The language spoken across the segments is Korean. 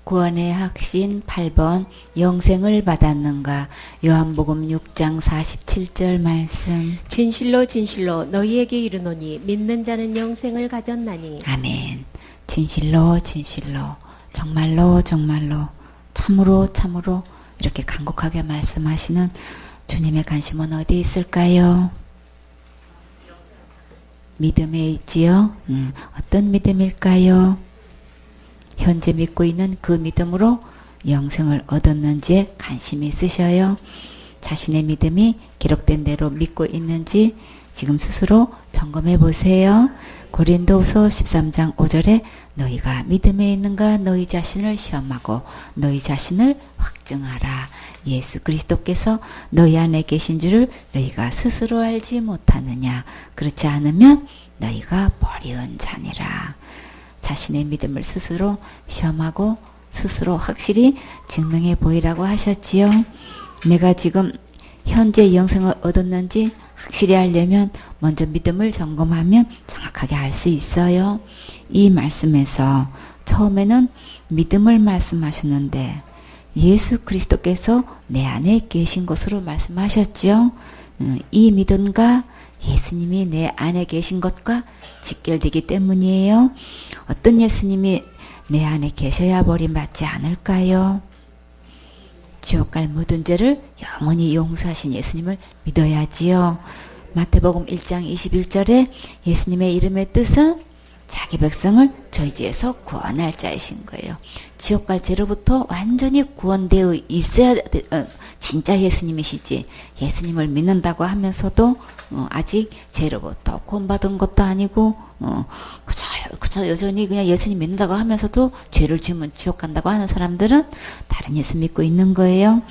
구원의 확신 8번 영생을 받았는가. 요한복음 6장 47절 말씀. 진실로 진실로 너희에게 이르노니 믿는 자는 영생을 가졌나니. 아멘. 진실로 진실로 정말로 정말로 참으로 참으로 이렇게 간곡하게 말씀하시는 주님의 관심은 어디 있을까요? 믿음에 있지요. 어떤 믿음일까요? 현재 믿고 있는 그 믿음으로 영생을 얻었는지에 관심이 있으셔요. 자신의 믿음이 기록된 대로 믿고 있는지 지금 스스로 점검해 보세요. 고린도후서 13장 5절에 너희가 믿음에 있는가 너희 자신을 시험하고 너희 자신을 확증하라. 예수 그리스도께서 너희 안에 계신 줄을 너희가 스스로 알지 못하느냐. 그렇지 않으면 너희가 버리운 자니라. 자신의 믿음을 스스로 시험하고 스스로 확실히 증명해 보이라고 하셨지요. 내가 지금 현재 영생을 얻었는지 확실히 알려면 먼저 믿음을 점검하면 정확하게 알 수 있어요. 이 말씀에서 처음에는 믿음을 말씀하셨는데 예수 그리스도께서 내 안에 계신 것으로 말씀하셨죠. 이 믿음과 예수님이 내 안에 계신 것과 직결되기 때문이에요. 어떤 예수님이 내 안에 계셔야 버림받지 않을까요? 지옥 갈 모든 죄를 영원히 용서하신 예수님을 믿어야지요. 마태복음 1장 21절에 예수님의 이름의 뜻은 자기 백성을 저희 죄에서 구원할 자이신 거예요. 지옥 갈 죄로부터 완전히 구원되어 있어야 진짜 예수님이시지. 예수님을 믿는다고 하면서도 아직 죄로부터 구원받은 것도 아니고 그저 여전히 그냥 예수님 믿는다고 하면서도 죄를 지으면 지옥 간다고 하는 사람들은 다른 예수 믿고 있는 거예요.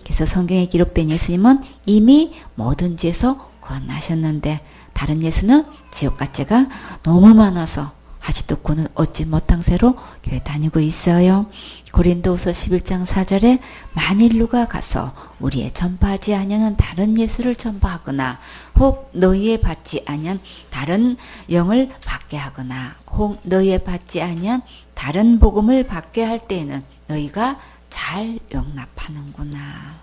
그래서 성경에 기록된 예수님은 이미 모든 죄에서 구원하셨는데 다른 예수는 지옥 갈 죄가 너무 많아서 아직도 구원을 얻지 못한 채로 교회 다니고 있어요. 고린도후서 11장 4절에 만일 누가 가서 우리의 전파하지 아니하는 다른 예수를 전파하거나 혹 너희의 받지 아니한 다른 영을 받게 하거나 혹 너희의 받지 아니한 다른 복음을 받게 할 때에는 너희가 잘 용납하는구나.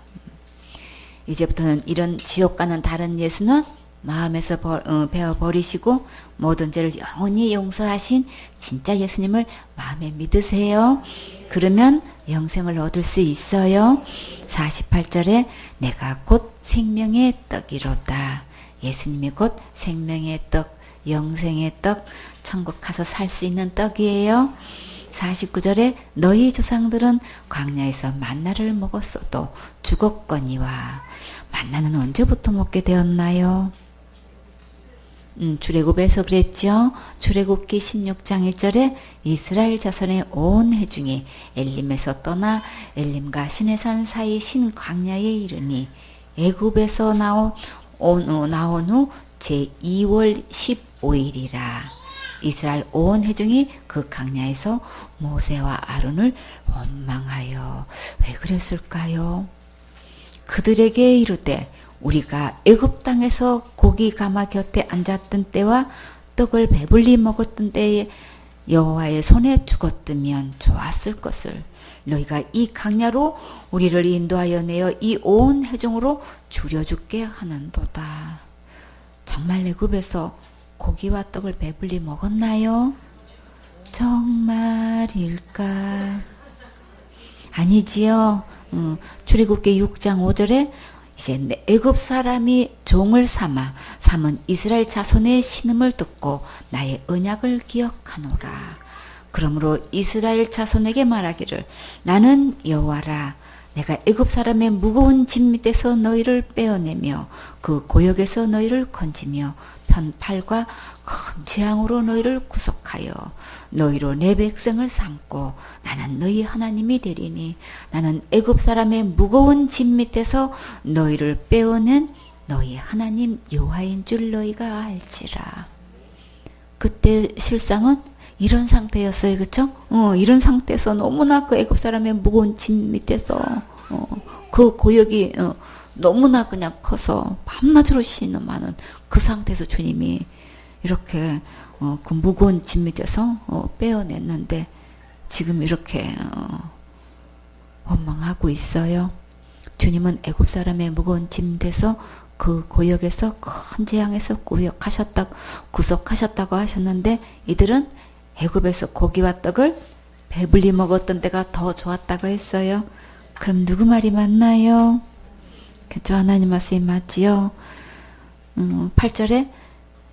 이제부터는 이런 지옥 가는 다른 예수는 마음에서 베어버리시고 모든 죄를 영원히 용서하신 진짜 예수님을 마음에 믿으세요. 그러면 영생을 얻을 수 있어요. 48절에 내가 곧 생명의 떡이로다. 예수님이 곧 생명의 떡, 영생의 떡, 천국 가서 살 수 있는 떡이에요. 49절에 너희 조상들은 광야에서 만나를 먹었어도 죽었거니와. 만나는 언제부터 먹게 되었나요? 출애굽에서 그랬죠. 출애굽기 16장 1절에 이스라엘 자손의 온 회중이 엘림에서 떠나 엘림과 시내산 사이 신 광야에 이르니 애굽에서 나온 후 제2월 15일이라. 이스라엘 온 회중이 그 광야에서 모세와 아론을 원망하여. 왜 그랬을까요? 그들에게 이르되 우리가 애굽 땅에서 고기 가마 곁에 앉았던 때와 떡을 배불리 먹었던 때에 여호와의 손에 죽었으면 좋았을 것을. 너희가 이 강야로 우리를 인도하여 내어 이 온 회중으로 줄여 죽게 하는도다. 정말 애굽에서 고기와 떡을 배불리 먹었나요? 정말일까? 아니지요. 출애굽기 6장 5절에 이제 애굽 사람이 종을 삼은 이스라엘 자손의 신음을 듣고 나의 언약을 기억하노라. 그러므로 이스라엘 자손에게 말하기를 나는 여호와라. 내가 애굽 사람의 무거운 짐 밑에서 너희를 빼어내며 그 고역에서 너희를 건지며 편팔과 큰 재앙으로 너희를 구속하여 너희로 내 백성을 삼고 나는 너희 하나님이 되리니 나는 애굽 사람의 무거운 짐 밑에서 너희를 빼어낸 너희 하나님 여호와인 줄 너희가 알지라. 그때 실상은 이런 상태였어요. 그쵸? 이런 상태에서 너무나 그 애굽 사람의 무거운 짐 밑에서 그 고역이 너무나 그냥 커서 밤낮으로 신음하는 그 상태에서 주님이 이렇게 그 무거운 짐 밑에서 빼어냈는데 지금 이렇게 원망하고 있어요. 주님은 애굽 사람의 무거운 짐 돼서 그 고역에서 큰 재앙에서 구속하셨다고 하셨는데 이들은 애굽에서 고기와 떡을 배불리 먹었던 때가 더 좋았다고 했어요. 그럼 누구 말이 맞나요? 그죠? 하나님 말씀이 맞지요. 8절에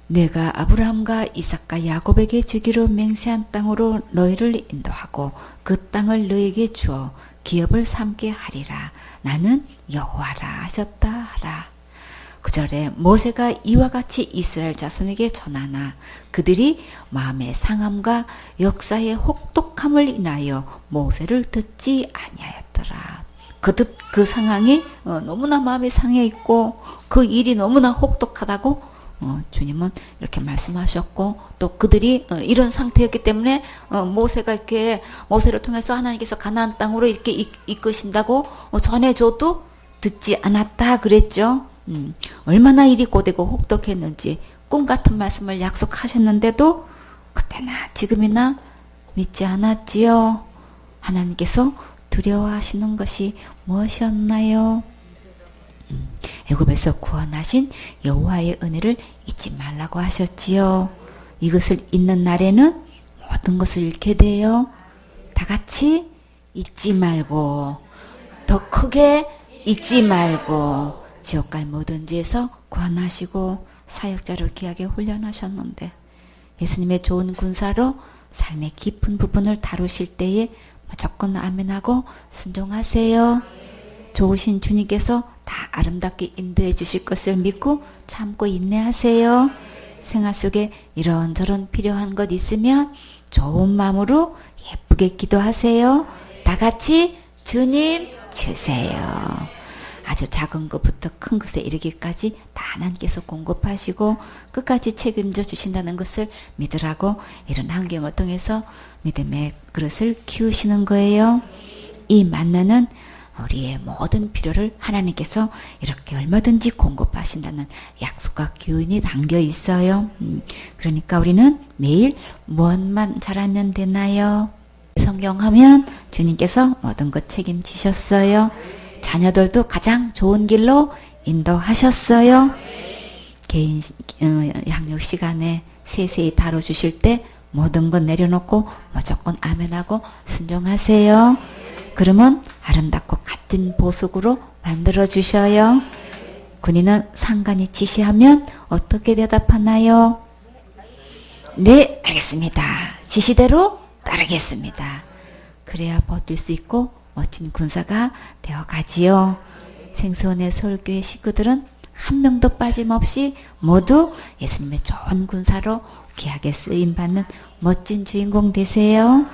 내가 아브라함과 이삭과 야곱에게 주기로 맹세한 땅으로 너희를 인도하고 그 땅을 너희에게 주어 기업을 삼게 하리라. 나는 여호와라 하셨다 하라. 9절에 모세가 이와 같이 이스라엘 자손에게 전하나 그들이 마음의 상함과 역사의 혹독함을 인하여 모세를 듣지 아니하였더라. 거듭 그 상황이 너무나 마음이 상해 있고 그 일이 너무나 혹독하다고 주님은 이렇게 말씀하셨고 또 그들이 이런 상태였기 때문에 모세가 이렇게 모세를 통해서 하나님께서 가나안 땅으로 이렇게 이끄신다고 전해줘도 듣지 않았다 그랬죠. 얼마나 일이 고되고 혹독했는지 꿈 같은 말씀을 약속하셨는데도 그때나 지금이나 믿지 않았지요. 하나님께서 두려워하시는 것이 무엇이었나요? 애굽에서 구원하신 여호와의 은혜를 잊지 말라고 하셨지요. 이것을 잊는 날에는 모든 것을 잃게 돼요. 다 같이 잊지 말고 더 크게 잊지 말고 지옥 갈 모든 죄에서 구원하시고 사역자로 귀하게 훈련하셨는데 예수님의 좋은 군사로 삶의 깊은 부분을 다루실 때에 무조건 아멘하고 순종하세요. 좋으신 주님께서 다 아름답게 인도해 주실 것을 믿고 참고 인내하세요. 생활 속에 이런저런 필요한 것 있으면 좋은 마음으로 예쁘게 기도하세요. 다 같이 주님 주세요. 아주 작은 것부터 큰 것에 이르기까지 다 하나님께서 공급하시고 끝까지 책임져 주신다는 것을 믿으라고 이런 환경을 통해서 믿음의 그릇을 키우시는 거예요. 이 만나는 우리의 모든 필요를 하나님께서 이렇게 얼마든지 공급하신다는 약속과 교훈이 담겨 있어요. 그러니까 우리는 매일 무엇만 잘하면 되나요? 성경하면 주님께서 모든 것 책임지셨어요. 자녀들도 가장 좋은 길로 인도하셨어요. 개인 양육 시간에 세세히 다뤄주실 때 모든 것 내려놓고 무조건 아멘하고 순종하세요. 그러면 아름답고 값진 보석으로 만들어 주셔요. 군인은 상관이 지시하면 어떻게 대답하나요? 네, 알겠습니다. 지시대로 따르겠습니다. 그래야 버틸 수 있고 멋진 군사가 되어가지요. 생수원의 서울교회 식구들은 한 명도 빠짐없이 모두 예수님의 좋은 군사로 귀하게 쓰임받는 멋진 주인공 되세요.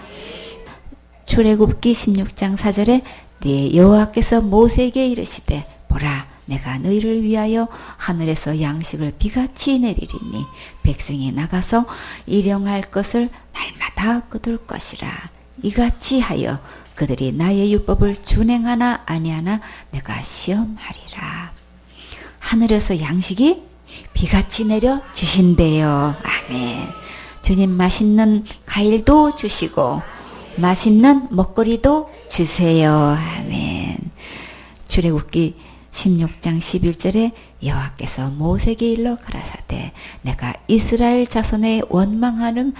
출애굽기 16장 4절에 네 여호와께서 모세에게 이르시되 보라 내가 너희를 위하여 하늘에서 양식을 비같이 내리리니 백성이 나가서 일용할 것을 날마다 거둘 것이라. 이같이 하여 그들이 나의 율법을 준행하나 아니하나 내가 시험하리라. 하늘에서 양식이 비같이 내려 주신대요. 아멘. 주님 맛있는 과일도 주시고 맛있는 먹거리도 주세요. 아멘. 출애굽기 16장 11절에 여호와께서 모세에게 일러 가라사대 내가 이스라엘 자손의 원망함을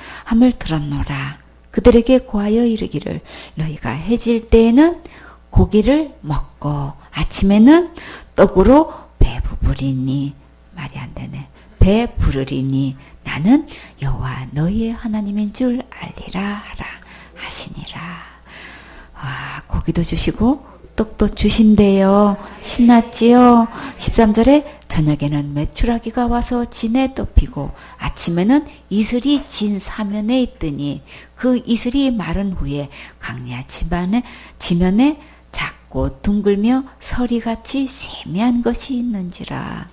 들었노라. 그들에게 고하여 이르기를 너희가 해질 때에는 고기를 먹고 아침에는 떡으로 배부르리니 말이 안 되네. 배부르리니 나는 여호와 너희의 하나님인 줄 알리라 하라 하시니라. 와, 고기도 주시고 떡도 주신대요. 신났지요. 13절에 저녁에는 메추라기가 와서 진에 덮이고 아침에는 이슬이 진 사면에 있더니 그 이슬이 마른 후에 광야 지면에 작고 둥글며 서리같이 세미한 것이 있는지라.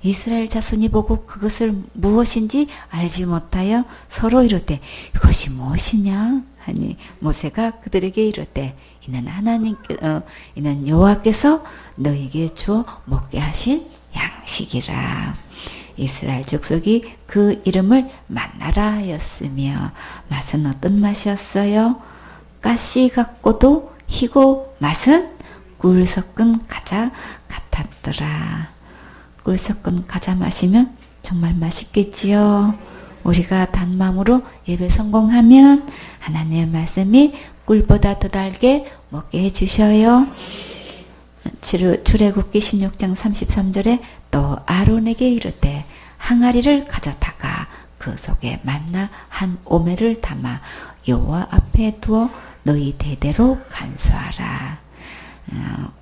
이스라엘 자손이 보고 그것을 무엇인지 알지 못하여 서로 이르되 이것이 무엇이냐 하니 모세가 그들에게 이르되 이는 여호와께서 너에게 주어 먹게 하신 양식이라. 이스라엘 족속이 그 이름을 만나라 하였으며 맛은 어떤 맛이었어요? 가시 같고도 희고 맛은 꿀 섞은 과자 같았더라. 꿀 섞은 과자 마시면 정말 맛있겠지요. 우리가 단마음으로 예배 성공하면 하나님의 말씀이 꿀보다 더 달게 먹게 해주셔요. 출애굽기 16장 33절에 또 아론에게 이르되 항아리를 가져다가 그 속에 만나 한 오매를 담아 여호와 앞에 두어 너희 대대로 간수하라.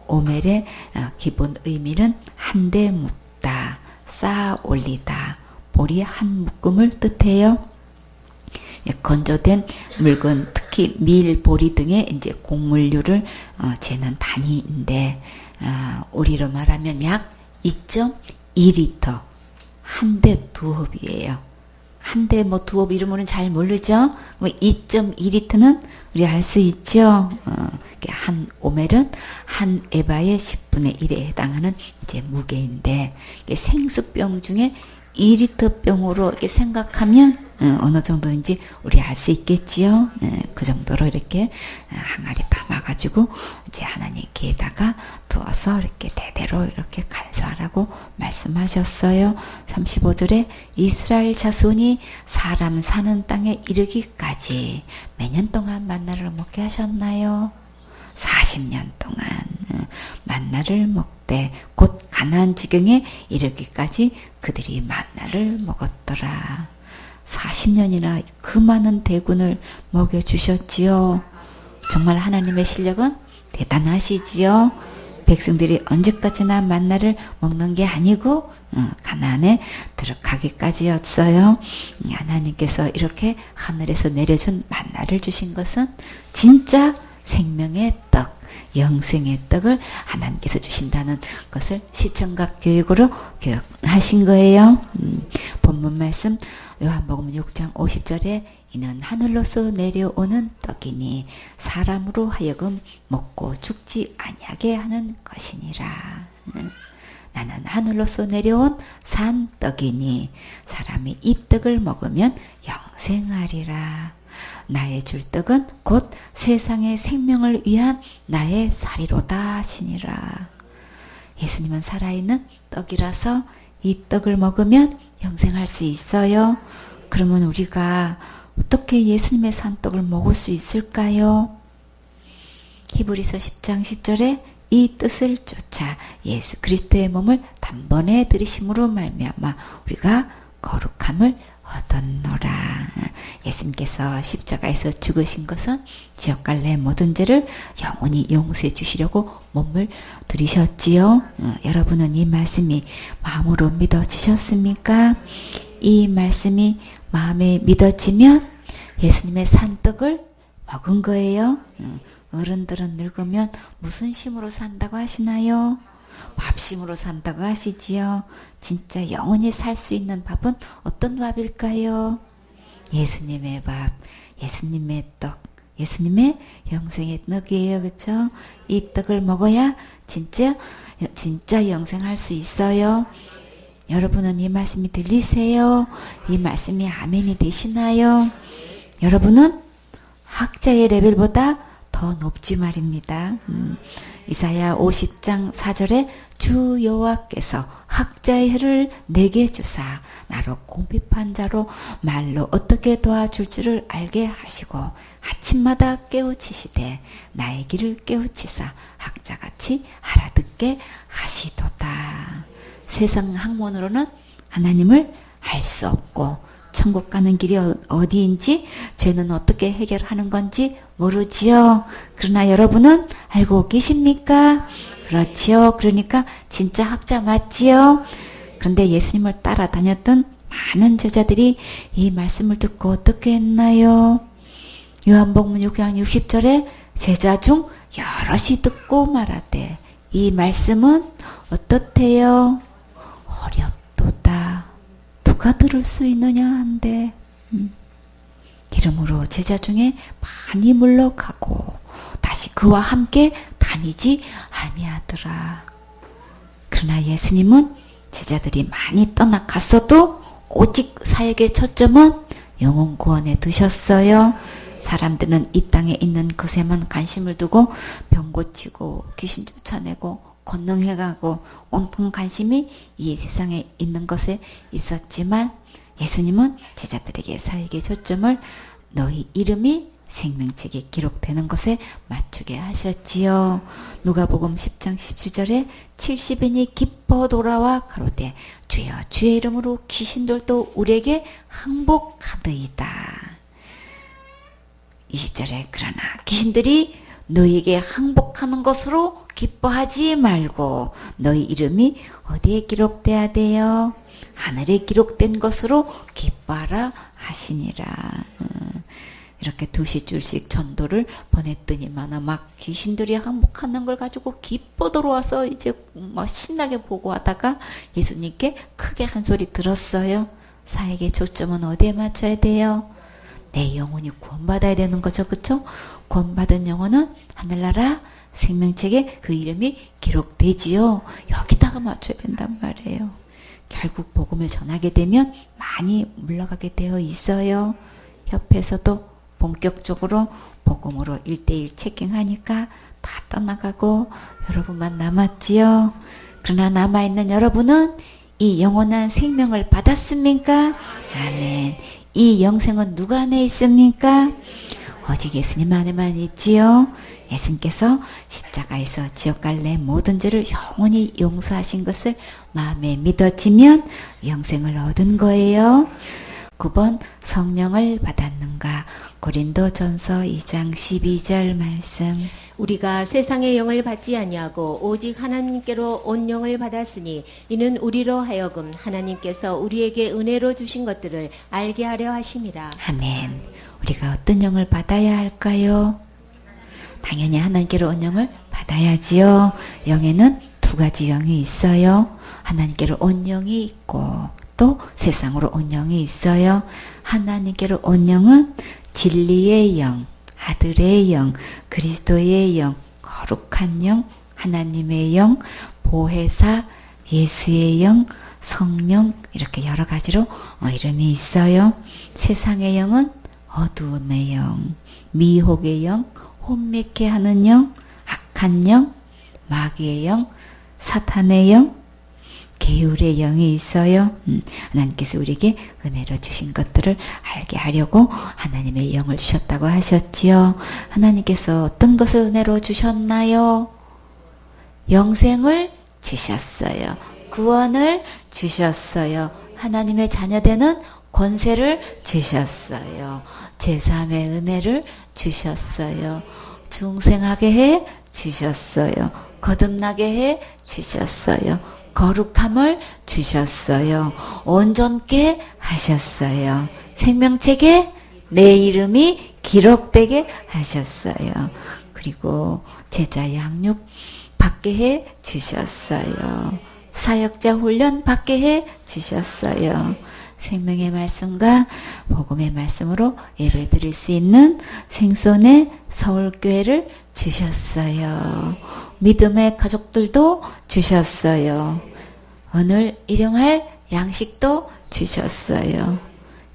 오멜의 기본 의미는 한데 묻다, 쌓아 올리다, 보리 한 묶음을 뜻해요. 건조된 물건, 특히 밀, 보리 등의 이제 곡물류를 재는 단위인데, 우리로 말하면 약 2.2리터, 한 대 두 홉이에요. 한 대 뭐 두 홉 이름은 잘 모르죠? 2.2리터는 우리 알 수 있죠? 한 오멜은 한 에바의 10분의 1에 해당하는 이제 무게인데, 생수병 중에 2리터 병으로 이렇게 생각하면 어느 정도인지 우리 알 수 있겠지요. 그 정도로 이렇게 항아리 담아가지고 이제 하나님께다가 두어서 이렇게 대대로 이렇게 간수하라고 말씀하셨어요. 35절에 이스라엘 자손이 사람 사는 땅에 이르기까지 몇 년 동안 만나를 먹게 하셨나요? 40년 동안 만나를 먹되 곧 가나안 지경에 이르기까지 그들이 만나를 먹었더라. 40년이나 그 많은 대군을 먹여주셨지요. 정말 하나님의 실력은 대단하시지요. 백성들이 언제까지나 만나를 먹는 게 아니고 가나안에 들어가기까지였어요. 하나님께서 이렇게 하늘에서 내려준 만나를 주신 것은 진짜 생명의 떡, 영생의 떡을 하나님께서 주신다는 것을 시청각 교육으로 교육하신 거예요. 본문 말씀 요한복음 6장 50절에 이는 하늘로서 내려오는 떡이니 사람으로 하여금 먹고 죽지 아니하게 하는 것이니라. 나는 하늘로서 내려온 산 떡이니 사람이 이 떡을 먹으면 영생하리라. 나의 줄 떡은 곧 세상의 생명을 위한 나의 살이로다 하시니라. 예수님은 살아있는 떡이라서 이 떡을 먹으면 영생할 수 있어요. 그러면 우리가 어떻게 예수님의 산떡을 먹을 수 있을까요? 히브리서 10장 10절에 이 뜻을 쫓아 예수 그리스도의 몸을 단번에 들이심으로 말미암아 우리가 거룩함을 얻었노라. 예수님께서 십자가에서 죽으신 것은 지옥갈래 모든 죄를 영원히 용서해 주시려고 몸을 들이셨지요. 여러분은 이 말씀이 마음으로 믿어지셨습니까? 이 말씀이 마음에 믿어지면 예수님의 산떡을 먹은 거예요. 어른들은 늙으면 무슨 심으로 산다고 하시나요? 밥심으로 산다고 하시지요. 진짜 영원히 살 수 있는 밥은 어떤 밥일까요? 예수님의 밥, 예수님의 떡, 예수님의 영생의 떡이에요. 그렇죠? 이 떡을 먹어야 진짜 영생할 수 있어요. 여러분은 이 말씀이 들리세요? 이 말씀이 아멘이 되시나요? 여러분은 학자의 레벨보다 더 높지 말입니다. 이사야 50장 4절에 주 여호와께서 학자의 혀를 내게 주사 나로 공핍한 자로 말로 어떻게 도와줄지를 알게 하시고 아침마다 깨우치시되 나의 길을 깨우치사 학자같이 알아듣게 하시도다. 세상 학문으로는 하나님을 알 수 없고 천국 가는 길이 어디인지 죄는 어떻게 해결하는 건지 모르지요. 그러나 여러분은 알고 계십니까? 그렇지요. 그러니까 진짜 학자 맞지요. 그런데 예수님을 따라다녔던 많은 제자들이 이 말씀을 듣고 어떻게 했나요? 요한복음 6장 60절에 제자 중 여럿이 듣고 말하되 이 말씀은 어떻대요? 어렵도다. 누가 들을 수 있느냐 한데 이러므로 제자 중에 많이 물러가고 다시 그와 함께 다니지 아니하더라. 그러나 예수님은 제자들이 많이 떠나갔어도 오직 사역의 초점은 영혼 구원에 두셨어요. 사람들은 이 땅에 있는 것에만 관심을 두고 병 고치고 귀신 쫓아내고 권능해가고 온통 관심이 이 세상에 있는 것에 있었지만 예수님은 제자들에게 사역의 초점을 너희 이름이 생명책에 기록되는 것에 맞추게 하셨지요. 누가복음 10장 17절에 70인이 기뻐 돌아와 가로되 주여 주의 이름으로 귀신들도 우리에게 항복하더이다. 20절에 그러나 귀신들이 너희에게 항복하는 것으로 기뻐하지 말고 너희 이름이 어디에 기록돼야 돼요? 하늘에 기록된 것으로 기뻐하라 하시니라. 이렇게 2줄씩 전도를 보냈더니만 막 귀신들이 항복하는 걸 가지고 기뻐 들어와서 이제 막 신나게 보고 하다가 예수님께 크게 한 소리 들었어요. 사역의 초점은 어디에 맞춰야 돼요? 내 영혼이 구원받아야 되는 거죠. 그쵸? 구원받은 영혼은 하늘나라 생명책에 그 이름이 기록되지요. 여기다가 맞춰야 된단 말이에요. 결국 복음을 전하게 되면 많이 물러가게 되어 있어요. 협회에서도 본격적으로 복음으로 1대1 체킹하니까 다 떠나가고 여러분만 남았지요. 그러나 남아있는 여러분은 이 영원한 생명을 받았습니까? 아멘. 이 영생은 누구 안에 있습니까? 오직 예수님 안에만 있지요. 예수님께서 십자가에서 지옥 갈래 모든 죄를 영원히 용서하신 것을 마음에 믿어지면 영생을 얻은 거예요. 9번 성령을 받았는가? 고린도전서 2장 12절 말씀. 우리가 세상의 영을 받지 아니하고 오직 하나님께로 온 영을 받았으니 이는 우리로 하여금 하나님께서 우리에게 은혜로 주신 것들을 알게 하려 하심이라. 아멘. 우리가 어떤 영을 받아야 할까요? 당연히 하나님께로 온 영을 받아야지요. 영에는 두 가지 영이 있어요. 하나님께로 온 영이 있고 또 세상으로 온 영이 있어요. 하나님께로 온 영은 진리의 영, 아들의 영, 그리스도의 영, 거룩한 영, 하나님의 영, 보혜사, 예수의 영, 성령 이렇게 여러 가지로 이름이 있어요. 세상의 영은 어두움의 영, 미혹의 영, 혼미케 하는 영, 악한 영, 마귀의 영, 사탄의 영, 계율의 영이 있어요. 하나님께서 우리에게 은혜로 주신 것들을 알게 하려고 하나님의 영을 주셨다고 하셨지요. 하나님께서 어떤 것을 은혜로 주셨나요? 영생을 주셨어요. 구원을 주셨어요. 하나님의 자녀되는 권세를 주셨어요. 제3의 은혜를 주셨어요. 중생하게 해 주셨어요. 거듭나게 해 주셨어요. 거룩함을 주셨어요. 온전케 하셨어요. 생명책에 내 이름이 기록되게 하셨어요. 그리고 제자 양육 받게 해 주셨어요. 사역자 훈련 받게 해 주셨어요. 생명의 말씀과 복음의 말씀으로 예배 드릴 수 있는 생손의 서울교회를 주셨어요. 믿음의 가족들도 주셨어요. 오늘 일용할 양식도 주셨어요.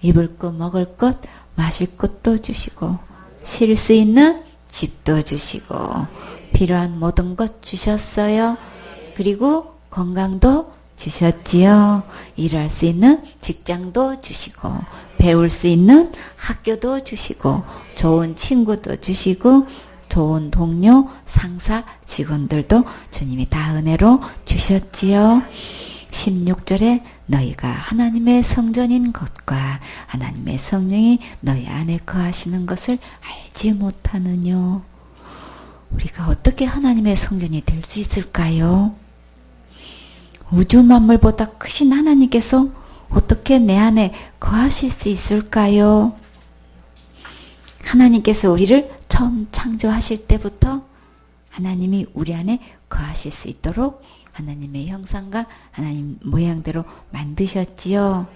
입을 것, 먹을 것, 마실 것도 주시고 쉴 수 있는 집도 주시고 필요한 모든 것 주셨어요. 그리고 건강도 주셨지요. 일할 수 있는 직장도 주시고 배울 수 있는 학교도 주시고 좋은 친구도 주시고 좋은 동료, 상사, 직원들도 주님이 다 은혜로 주셨지요. 16절에 너희가 하나님의 성전인 것과 하나님의 성령이 너희 안에 거하시는 것을 알지 못하느뇨. 우리가 어떻게 하나님의 성전이 될 수 있을까요? 우주 만물보다 크신 하나님께서 어떻게 내 안에 거하실 수 있을까요? 하나님께서 우리를 처음 창조하실 때부터 하나님이 우리 안에 거하실 수 있도록 하나님의 형상과 하나님 모양대로 만드셨지요.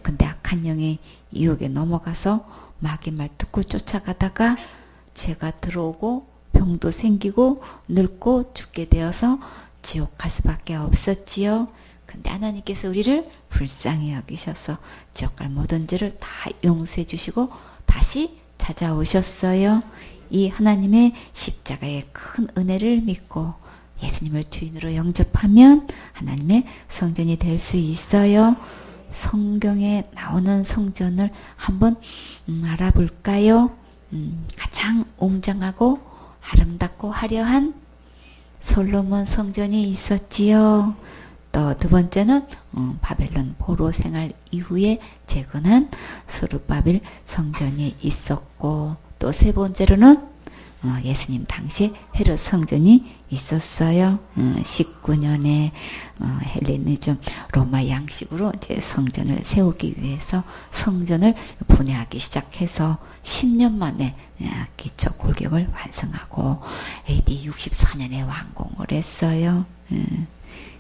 근데 악한 영이 유혹에 넘어가서 마귀 말 듣고 쫓아가다가 죄가 들어오고 병도 생기고 늙고 죽게 되어서 지옥 갈 수밖에 없었지요. 근데 하나님께서 우리를 불쌍히 여기셔서 지옥 갈 모든 죄를 다 용서해 주시고 다시 찾아오셨어요. 이 하나님의 십자가의 큰 은혜를 믿고 예수님을 주인으로 영접하면 하나님의 성전이 될 수 있어요. 성경에 나오는 성전을 한번 알아볼까요? 가장 웅장하고 아름답고 화려한 솔로몬 성전이 있었지요. 또 두 번째는 바벨론 포로 생활 이후에 재건한 스룹바벨 성전이 있었고, 또 세 번째로는 예수님 당시 헤롯 성전이 있었어요. 19년에 헬레니즘 로마 양식으로 이제 성전을 세우기 위해서 성전을 분해하기 시작해서 10년 만에 기초 골격을 완성하고 AD 64년에 완공을 했어요.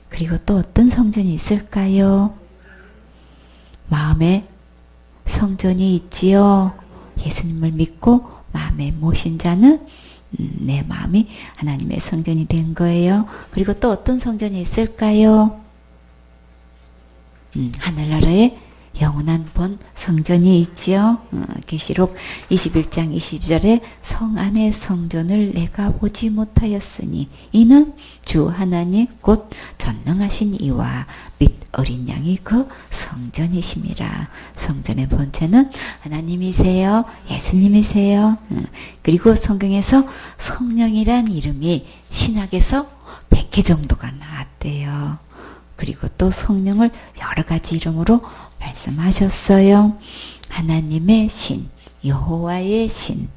그리고 또 어떤 성전이 있을까요? 마음의 성전이 있지요. 예수님을 믿고 마음에 모신 자는 내 마음이 하나님의 성전이 된 거예요. 그리고 또 어떤 성전이 있을까요? 하늘나라에 영원한 본 성전이 있지요. 계시록 21장 22절에 성 안의 성전을 내가 보지 못하였으니 이는 주 하나님 곧 전능하신 이와 및 어린 양이 그 성전이심이라. 성전의 본체는 하나님이세요. 예수님이세요. 그리고 성경에서 성령이란 이름이 신학에서 100개 정도가 나왔대요. 그리고 또 성령을 여러 가지 이름으로 말씀하셨어요. 하나님의 신, 여호와의 신,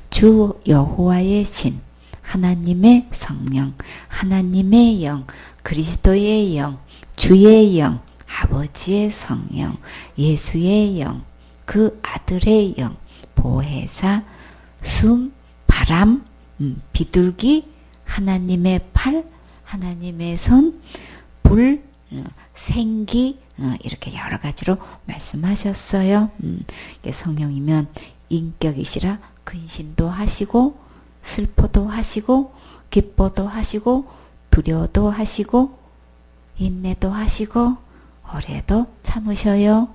주 여호와의 신, 하나님의 성령, 하나님의 영, 그리스도의 영, 주의 영, 아버지의 성령, 예수의 영, 그 아들의 영, 보혜사, 숨, 바람, 비둘기, 하나님의 팔, 하나님의 손, 불, 생기, 이렇게 여러 가지로 말씀하셨어요. 성령이면 인격이시라 근심도 하시고 슬퍼도 하시고 기뻐도 하시고 두려워도 하시고 인내도 하시고 오래도 참으셔요.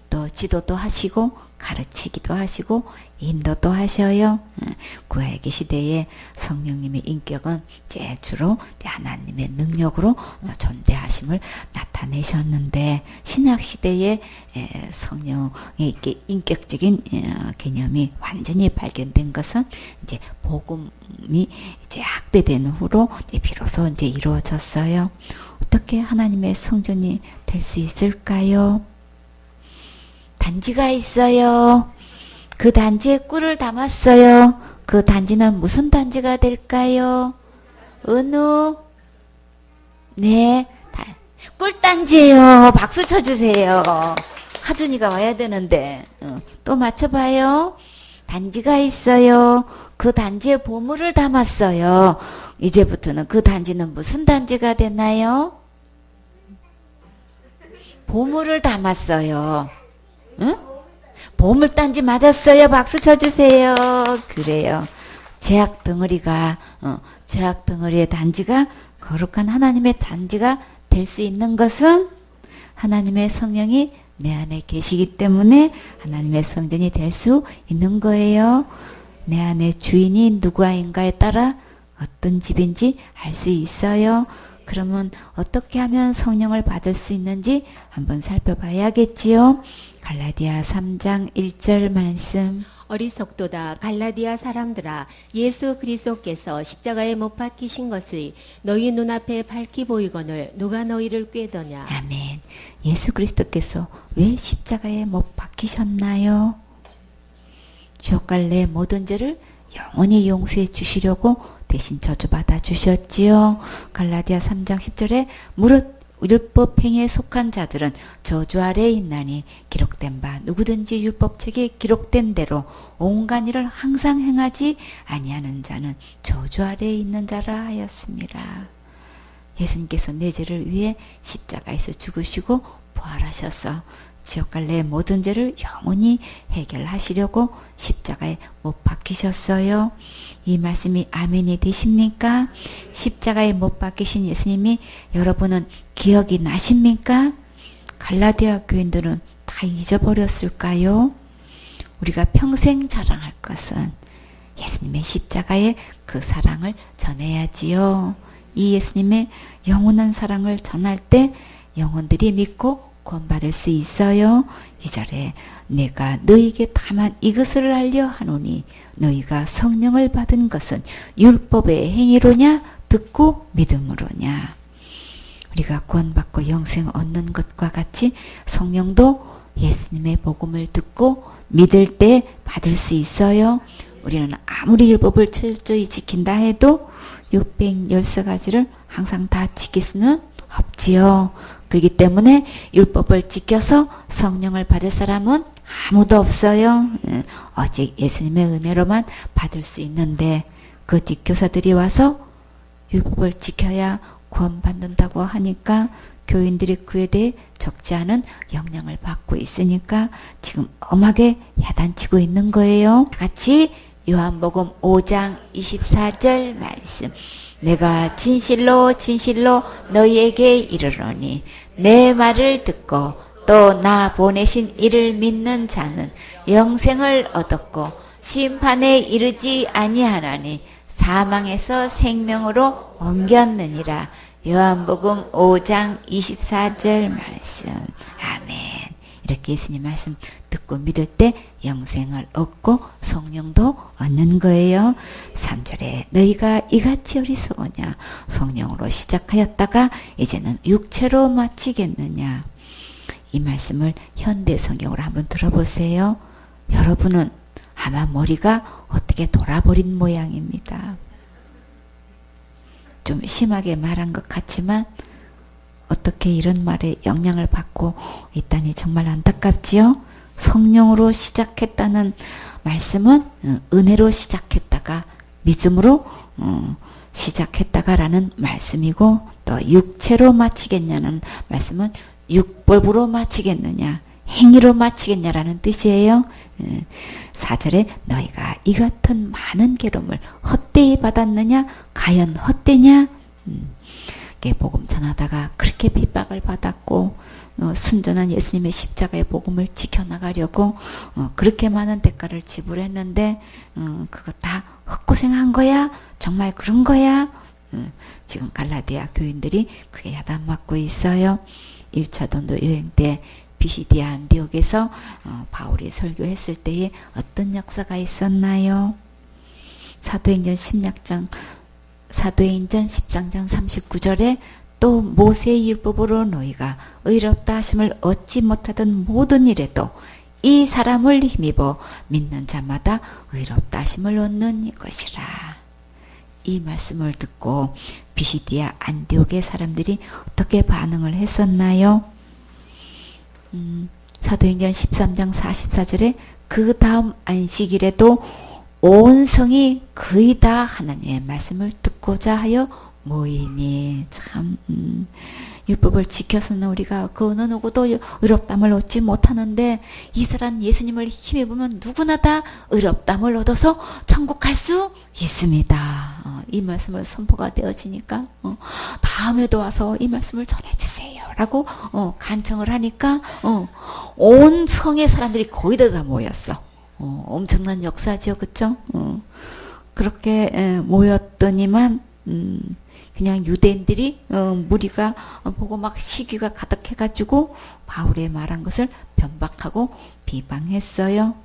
또 지도도 하시고 가르치기도 하시고 인도도 하셔요. 구약의 시대에 성령님의 인격은 제 주로 하나님의 능력으로 존재하심을 나타내셨는데, 신약 시대에 성령의 인격적인 개념이 완전히 발견된 것은 이제 복음이 이제 확대된 후로 이제 비로소 이제 이루어졌어요. 어떻게 하나님의 성전이 될 수 있을까요? 단지가 있어요. 그 단지에 꿀을 담았어요. 그 단지는 무슨 단지가 될까요? 은우? 네, 꿀단지예요. 박수 쳐주세요. 하준이가 와야 되는데. 또 맞춰봐요. 단지가 있어요. 그 단지에 보물을 담았어요. 이제부터는 그 단지는 무슨 단지가 되나요? 보물을 담았어요. 응? 보물단지 맞았어요. 박수 쳐주세요. 그래요. 제약 덩어리가 제약 덩어리의 단지가 거룩한 하나님의 단지가 될 수 있는 것은 하나님의 성령이 내 안에 계시기 때문에 하나님의 성전이 될 수 있는 거예요. 내 안에 주인이 누구인가에 따라 어떤 집인지 알 수 있어요. 그러면 어떻게 하면 성령을 받을 수 있는지 한번 살펴봐야겠지요. 갈라디아 3장 1절 말씀. 어리석도다 갈라디아 사람들아, 예수 그리스도께서 십자가에 못 박히신 것이 너희 눈앞에 밝히 보이거늘 누가 너희를 꾀더냐. 아멘. 예수 그리스도께서 왜 십자가에 못 박히셨나요? 지옥 갈래 모든 죄를 영원히 용서해 주시려고 대신 저주받아 주셨지요. 갈라디아 3장 10절에 무릇 율법 행위에 속한 자들은 저주 아래에 있나니 기록된 바 누구든지 율법책에 기록된 대로 온갖 일을 항상 행하지 아니하는 자는 저주 아래에 있는 자라 하였습니다. 예수님께서 내 죄를 위해 십자가에서 죽으시고 부활하셔서 지옥 갈래 모든 죄를 영원히 해결하시려고 십자가에 못 박히셨어요. 이 말씀이 아멘이 되십니까? 십자가에 못 박히신 예수님이 여러분은 기억이 나십니까? 갈라디아 교인들은 다 잊어버렸을까요? 우리가 평생 자랑할 것은 예수님의 십자가의 그 사랑을 전해야지요. 이 예수님의 영원한 사랑을 전할 때 영혼들이 믿고 구원받을 수 있어요. 2절에 내가 너희에게 다만 이것을 알려 하노니 너희가 성령을 받은 것은 율법의 행위로냐 듣고 믿음으로냐. 우리가 구원받고 영생 얻는 것과 같이 성령도 예수님의 복음을 듣고 믿을 때 받을 수 있어요. 우리는 아무리 율법을 철저히 지킨다 해도 613가지를 항상 다 지킬 수는 없지요. 그렇기 때문에 율법을 지켜서 성령을 받을 사람은 아무도 없어요. 오직 예수님의 은혜로만 받을 수 있는데 거짓 교사들이 와서 율법을 지켜야 구원받는다고 하니까 교인들이 그에 대해 적지 않은 영향을 받고 있으니까 지금 엄하게 야단치고 있는 거예요. 같이 요한복음 5장 24절 말씀. 내가 진실로 진실로 너희에게 이르노니 내 말을 듣고 또 나 보내신 이를 믿는 자는 영생을 얻었고 심판에 이르지 아니하나니 사망에서 생명으로 옮겼느니라. 요한복음 5장 24절 말씀. 아멘. 이렇게 예수님 말씀 듣고 믿을 때 영생을 얻고 성령도 얻는 거예요. 3절에 너희가 이같이 어리석으냐 성령으로 시작하였다가 이제는 육체로 마치겠느냐. 이 말씀을 현대 성경으로 한번 들어보세요. 여러분은 아마 머리가 어떻게 돌아버린 모양입니다. 좀 심하게 말한 것 같지만 어떻게 이런 말에 영향을 받고 있다니 정말 안타깝지요. 성령으로 시작했다는 말씀은 은혜로 시작했다가 믿음으로 시작했다가 라는 말씀이고, 또 육체로 마치겠냐는 말씀은 율법으로 마치겠느냐 행위로 마치겠냐라는 뜻이에요. 4절에 너희가 이 같은 많은 괴로움을 헛되이 받았느냐 과연 헛되냐. 복음 전하다가 그렇게 핍박을 받았고 순전한 예수님의 십자가의 복음을 지켜나가려고 그렇게 많은 대가를 지불했는데 그거 다 헛고생한 거야? 정말 그런 거야? 지금 갈라디아 교인들이 그게 야단맞고 있어요. 1차 전도 여행 때 비시디아 안디옥에서 바울이 설교했을 때에 어떤 역사가 있었나요? 사도행전 13장 39절에 또 모세의 율법으로 너희가 의롭다 하심을 얻지 못하던 모든 일에도 이 사람을 힘입어 믿는 자마다 의롭다 하심을 얻는 것이라. 이 말씀을 듣고 비시디아 안디옥의 사람들이 어떻게 반응을 했었나요? 사도행전 13장 44절에 그 다음 안식일에도 온 성이 거의 다 하나님의 말씀을 듣고자 하여 모이니. 참 율법을 지켜서는 우리가 그 어느 누구도 의롭담을 얻지 못하는데 이 사람 예수님을 힘입으면 누구나 다 의롭담을 얻어서 천국 갈 수 있습니다. 이 말씀을 선포가 되어지니까 다음에도 와서 이 말씀을 전해주세요 라고 간청을 하니까 온 성의 사람들이 거의 다 모였어. 엄청난 역사죠, 그쵸? 그렇게 모였더니만 그냥 유대인들이 무리가 보고 막 시기가 가득해가지고 바울의 말한 것을 변박하고 비방했어요.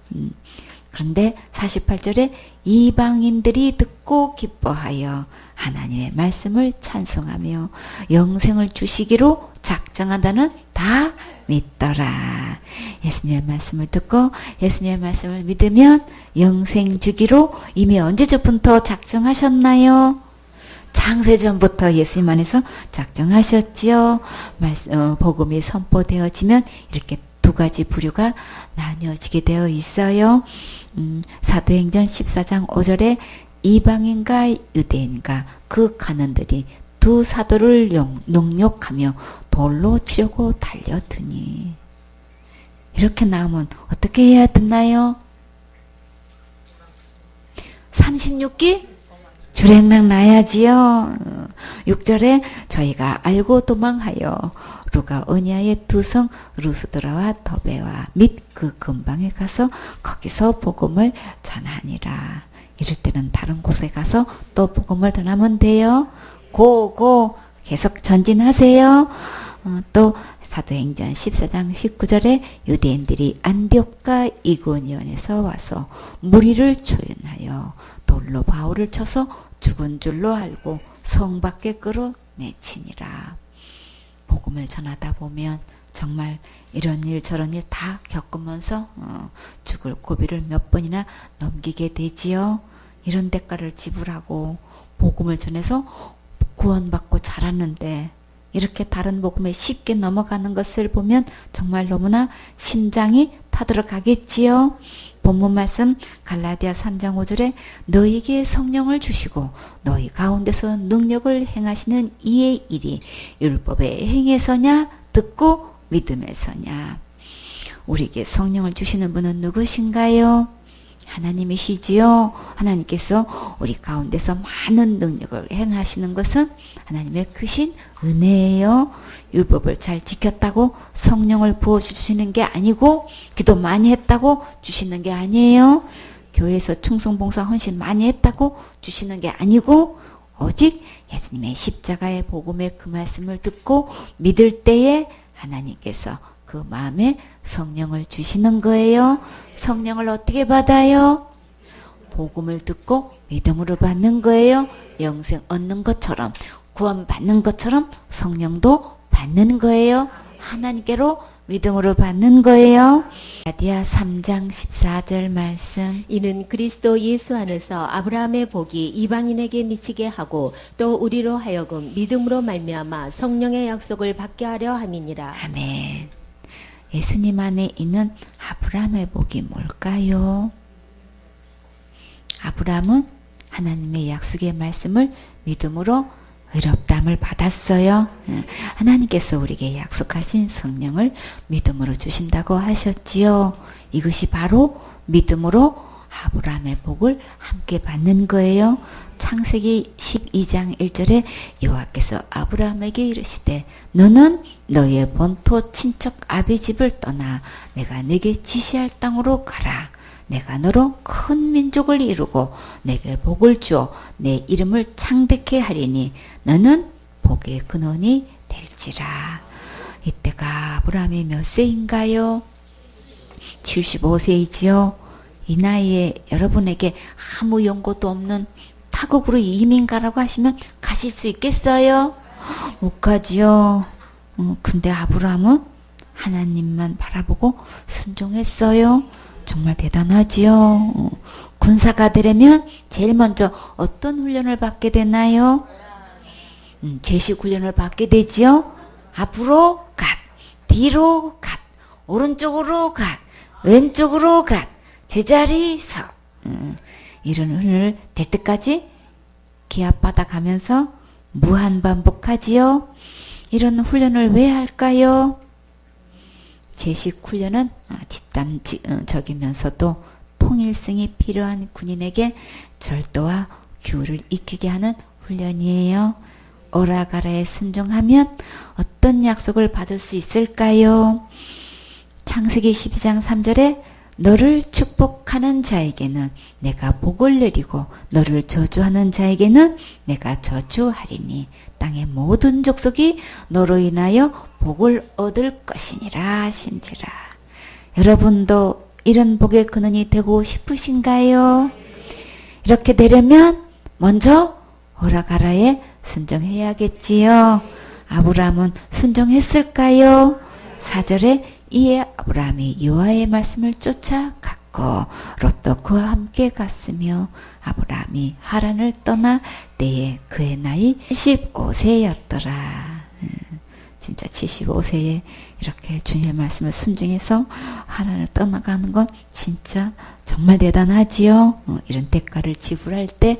그런데 48절에 이방인들이 듣고 기뻐하여 하나님의 말씀을 찬송하며 영생을 주시기로 작정한다는 다 믿더라. 예수님의 말씀을 듣고 예수님의 말씀을 믿으면 영생 주기로 이미 언제부터 작정하셨나요? 창세전부터 예수님 안에서 작정하셨지요. 복음이 선포되어지면 이렇게 두 가지 부류가 나뉘어지게 되어 있어요. 사도행전 14장 5절에 이방인과 유대인과 그 간원들이 두 사도를 능욕하며 돌로 치려고 달려드니. 이렇게 나오면 어떻게 해야 되나요? 36기 주랭랑 나야지요. 6절에 저희가 알고 도망하여 루가 오니아의 두 성 루스드라와 더베와 및 그 근방에 가서 거기서 복음을 전하니라. 이럴 때는 다른 곳에 가서 또 복음을 전하면 돼요. 고고 계속 전진하세요. 또 사도행전 14장 19절에 유대인들이 안디옥과 이고니온에서 와서 무리를 조윤하여 돌로 바울을 쳐서 죽은 줄로 알고 성 밖에 끌어내치니라. 복음을 전하다 보면 정말 이런 일 저런 일 다 겪으면서 죽을 고비를 몇 번이나 넘기게 되지요. 이런 대가를 지불하고 복음을 전해서 구원받고 자랐는데 이렇게 다른 복음에 쉽게 넘어가는 것을 보면 정말 너무나 심장이 타들어가겠지요. 본문 말씀 갈라디아 3장 5절에 너희에게 성령을 주시고 너희 가운데서 능력을 행하시는 이의 일이 율법의 행에서냐 듣고 믿음에서냐. 우리에게 성령을 주시는 분은 누구신가요? 하나님이시지요. 하나님께서 우리 가운데서 많은 능력을 행하시는 것은 하나님의 크신 은혜예요. 율법을 잘 지켰다고 성령을 부어주시는 게 아니고 기도 많이 했다고 주시는 게 아니에요. 교회에서 충성봉사 헌신 많이 했다고 주시는 게 아니고 오직 예수님의 십자가의 복음의 그 말씀을 듣고 믿을 때에 하나님께서 그 마음에 성령을 주시는 거예요. 성령을 어떻게 받아요? 복음을 듣고 믿음으로 받는 거예요. 영생 얻는 것처럼 구원 받는 것처럼 성령도 받는 거예요. 하나님께로 믿음으로 받는 거예요. 갈라디아 3장 14절 말씀. 이는 그리스도 예수 안에서 아브라함의 복이 이방인에게 미치게 하고 또 우리로 하여금 믿음으로 말미암아 성령의 약속을 받게 하려 함이니라. 아멘. 예수님 안에 있는 아브라함의 복이 뭘까요? 아브라함은 하나님의 약속의 말씀을 믿음으로 의롭다함을 받았어요. 하나님께서 우리에게 약속하신 성령을 믿음으로 주신다고 하셨지요. 이것이 바로 믿음으로 아브라함의 복을 함께 받는 거예요. 창세기 12장 1절에 여호와께서 아브라함에게 이르시되 너는 너의 본토 친척 아비 집을 떠나 내가 내게 지시할 땅으로 가라. 내가 너로 큰 민족을 이루고 내게 복을 주어 내 이름을 창대케 하리니 너는 복의 근원이 될지라. 이때가 아브라함이 몇 세인가요? 75세이지요. 이 나이에 여러분에게 아무 연고도 없는 타국으로 이민 가라고 하시면 가실 수 있겠어요? 못 가지요. 근데 아브라함은 하나님만 바라보고 순종했어요. 정말 대단하지요. 군사가 되려면 제일 먼저 어떤 훈련을 받게 되나요? 제식 훈련을 받게 되지요. 앞으로 갓, 뒤로 갓, 오른쪽으로 갓, 왼쪽으로 갓, 제자리 서. 이런 훈련을 될 때까지 기합받아 가면서 무한 반복하지요. 이런 훈련을 왜 할까요? 제식 훈련은 뒷담적이면서도 통일성이 필요한 군인에게 절도와 규율을 익히게 하는 훈련이에요. 오라가라에 순종하면 어떤 약속을 받을 수 있을까요? 창세기 12장 3절에 너를 축복하는 자에게는 내가 복을 내리고 너를 저주하는 자에게는 내가 저주하리니 땅의 모든 족속이 너로 인하여 복을 얻을 것이니라 하신지라. 여러분도 이런 복의 근원이 되고 싶으신가요? 이렇게 되려면 먼저 오라가라에 순종해야겠지요. 아브라함은 순종했을까요? 4절에 이에 아브라함이 여호와의 말씀을 쫓아갔고 롯도 그와 함께 갔으며 아브라함이 하란을 떠나 때에 그의 나이 75세였더라. 진짜 75세에 이렇게 주님의 말씀을 순종해서 하란을 떠나가는 건 진짜 정말 대단하지요. 이런 대가를 지불할 때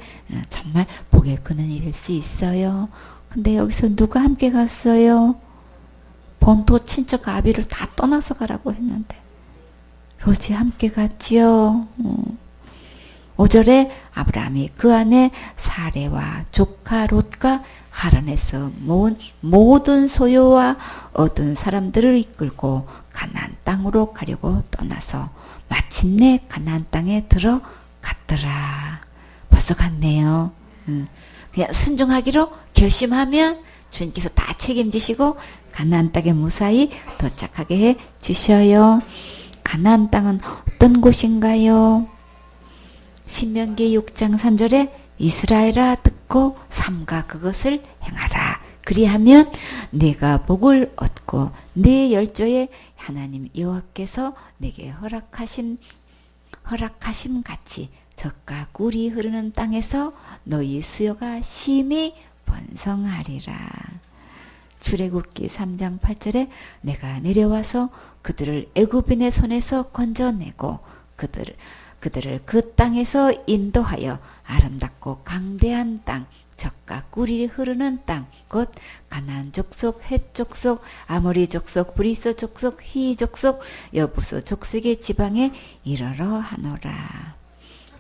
정말 복의 근원이 될 수 있어요. 근데 여기서 누가 함께 갔어요? 본토 친척 아비를 다 떠나서 가라고 했는데 롯이 함께 갔지요. 5절에 아브라함이 그 안에 사레와 조카 롯과 하란에서 모은 모든 소유와 얻은 사람들을 이끌고 가나안 땅으로 가려고 떠나서 마침내 가나안 땅에 들어갔더라. 벌써 갔네요. 그냥 순종하기로 결심하면 주님께서 다 책임지시고 가나안 땅에 무사히 도착하게 해 주셔요. 가나안 땅은 어떤 곳인가요? 신명기 6장 3절에 이스라엘아 듣고 삼가 그것을 행하라. 그리하면 네가 복을 얻고 네 열조의 하나님 여호와께서 내게 허락하신 같이 젖과 꿀이 흐르는 땅에서 너희 수요가 심히 번성하리라. 출애굽기 3장 8절에 내가 내려와서 그들을 애굽인의 손에서 건져내고 그들을 그 땅에서 인도하여 아름답고 강대한 땅, 젖과 꿀이 흐르는 땅, 곧 가나안 족속, 헷 족속, 아모리 족속, 브리스 족속, 히 족속, 여부스 족속의 지방에 이르러 하노라.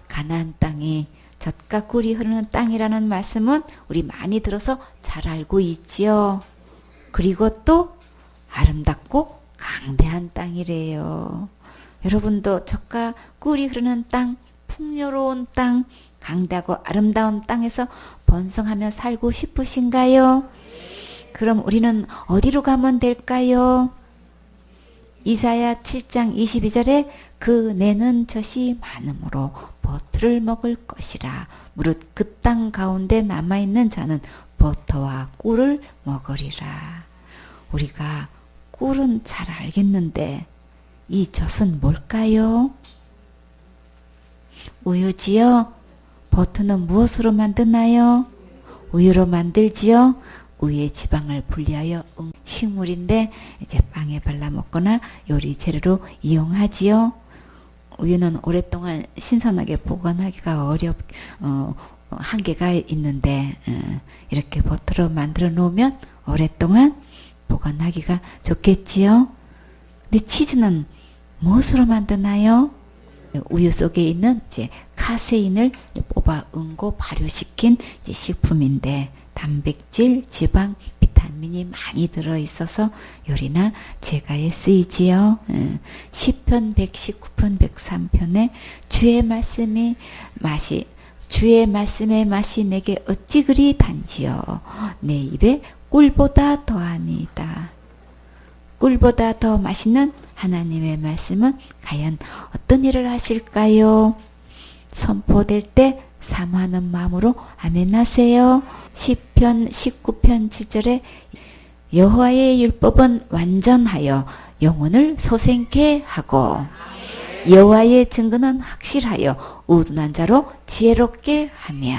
가나안 땅이 젖과 꿀이 흐르는 땅이라는 말씀은 우리 많이 들어서 잘 알고 있지요. 그리고 또 아름답고 강대한 땅이래요. 여러분도 젖과 꿀이 흐르는 땅, 풍요로운 땅, 강대하고 아름다운 땅에서 번성하며 살고 싶으신가요? 그럼 우리는 어디로 가면 될까요? 이사야 7장 22절에 그 내는 젖이 많으므로 버터를 먹을 것이라. 무릇 그 땅 가운데 남아있는 자는 버터와 꿀을 먹으리라. 우리가 꿀은 잘 알겠는데 이 젖은 뭘까요? 우유지요? 버터는 무엇으로 만드나요? 우유로 만들지요? 우유의 지방을 분리하여 식물인데 이제 빵에 발라 먹거나 요리 재료로 이용하지요. 우유는 오랫동안 신선하게 보관하기가 한계가 있는데 이렇게 버터로 만들어 놓으면 오랫동안 보관하기가 좋겠지요. 근데 치즈는 무엇으로 만드나요? 우유 속에 있는 이제 카세인을 뽑아 응고 발효시킨 이제 식품인데 단백질, 지방, 비타민이 많이 들어있어서 요리나 제과에 쓰이지요. 시편 119편 103편에 주의 말씀의 맛이 내게 어찌 그리 단지요. 내 입에 꿀보다 더하니다. 꿀보다 더 맛있는 하나님의 말씀은 과연 어떤 일을 하실까요? 선포될 때 사모하는 마음으로 아멘 하세요. 시편 19편 7절에 여호와의 율법은 완전하여 영혼을 소생케 하고 여호와의 증거는 확실하여 우둔한 자로 지혜롭게 하며.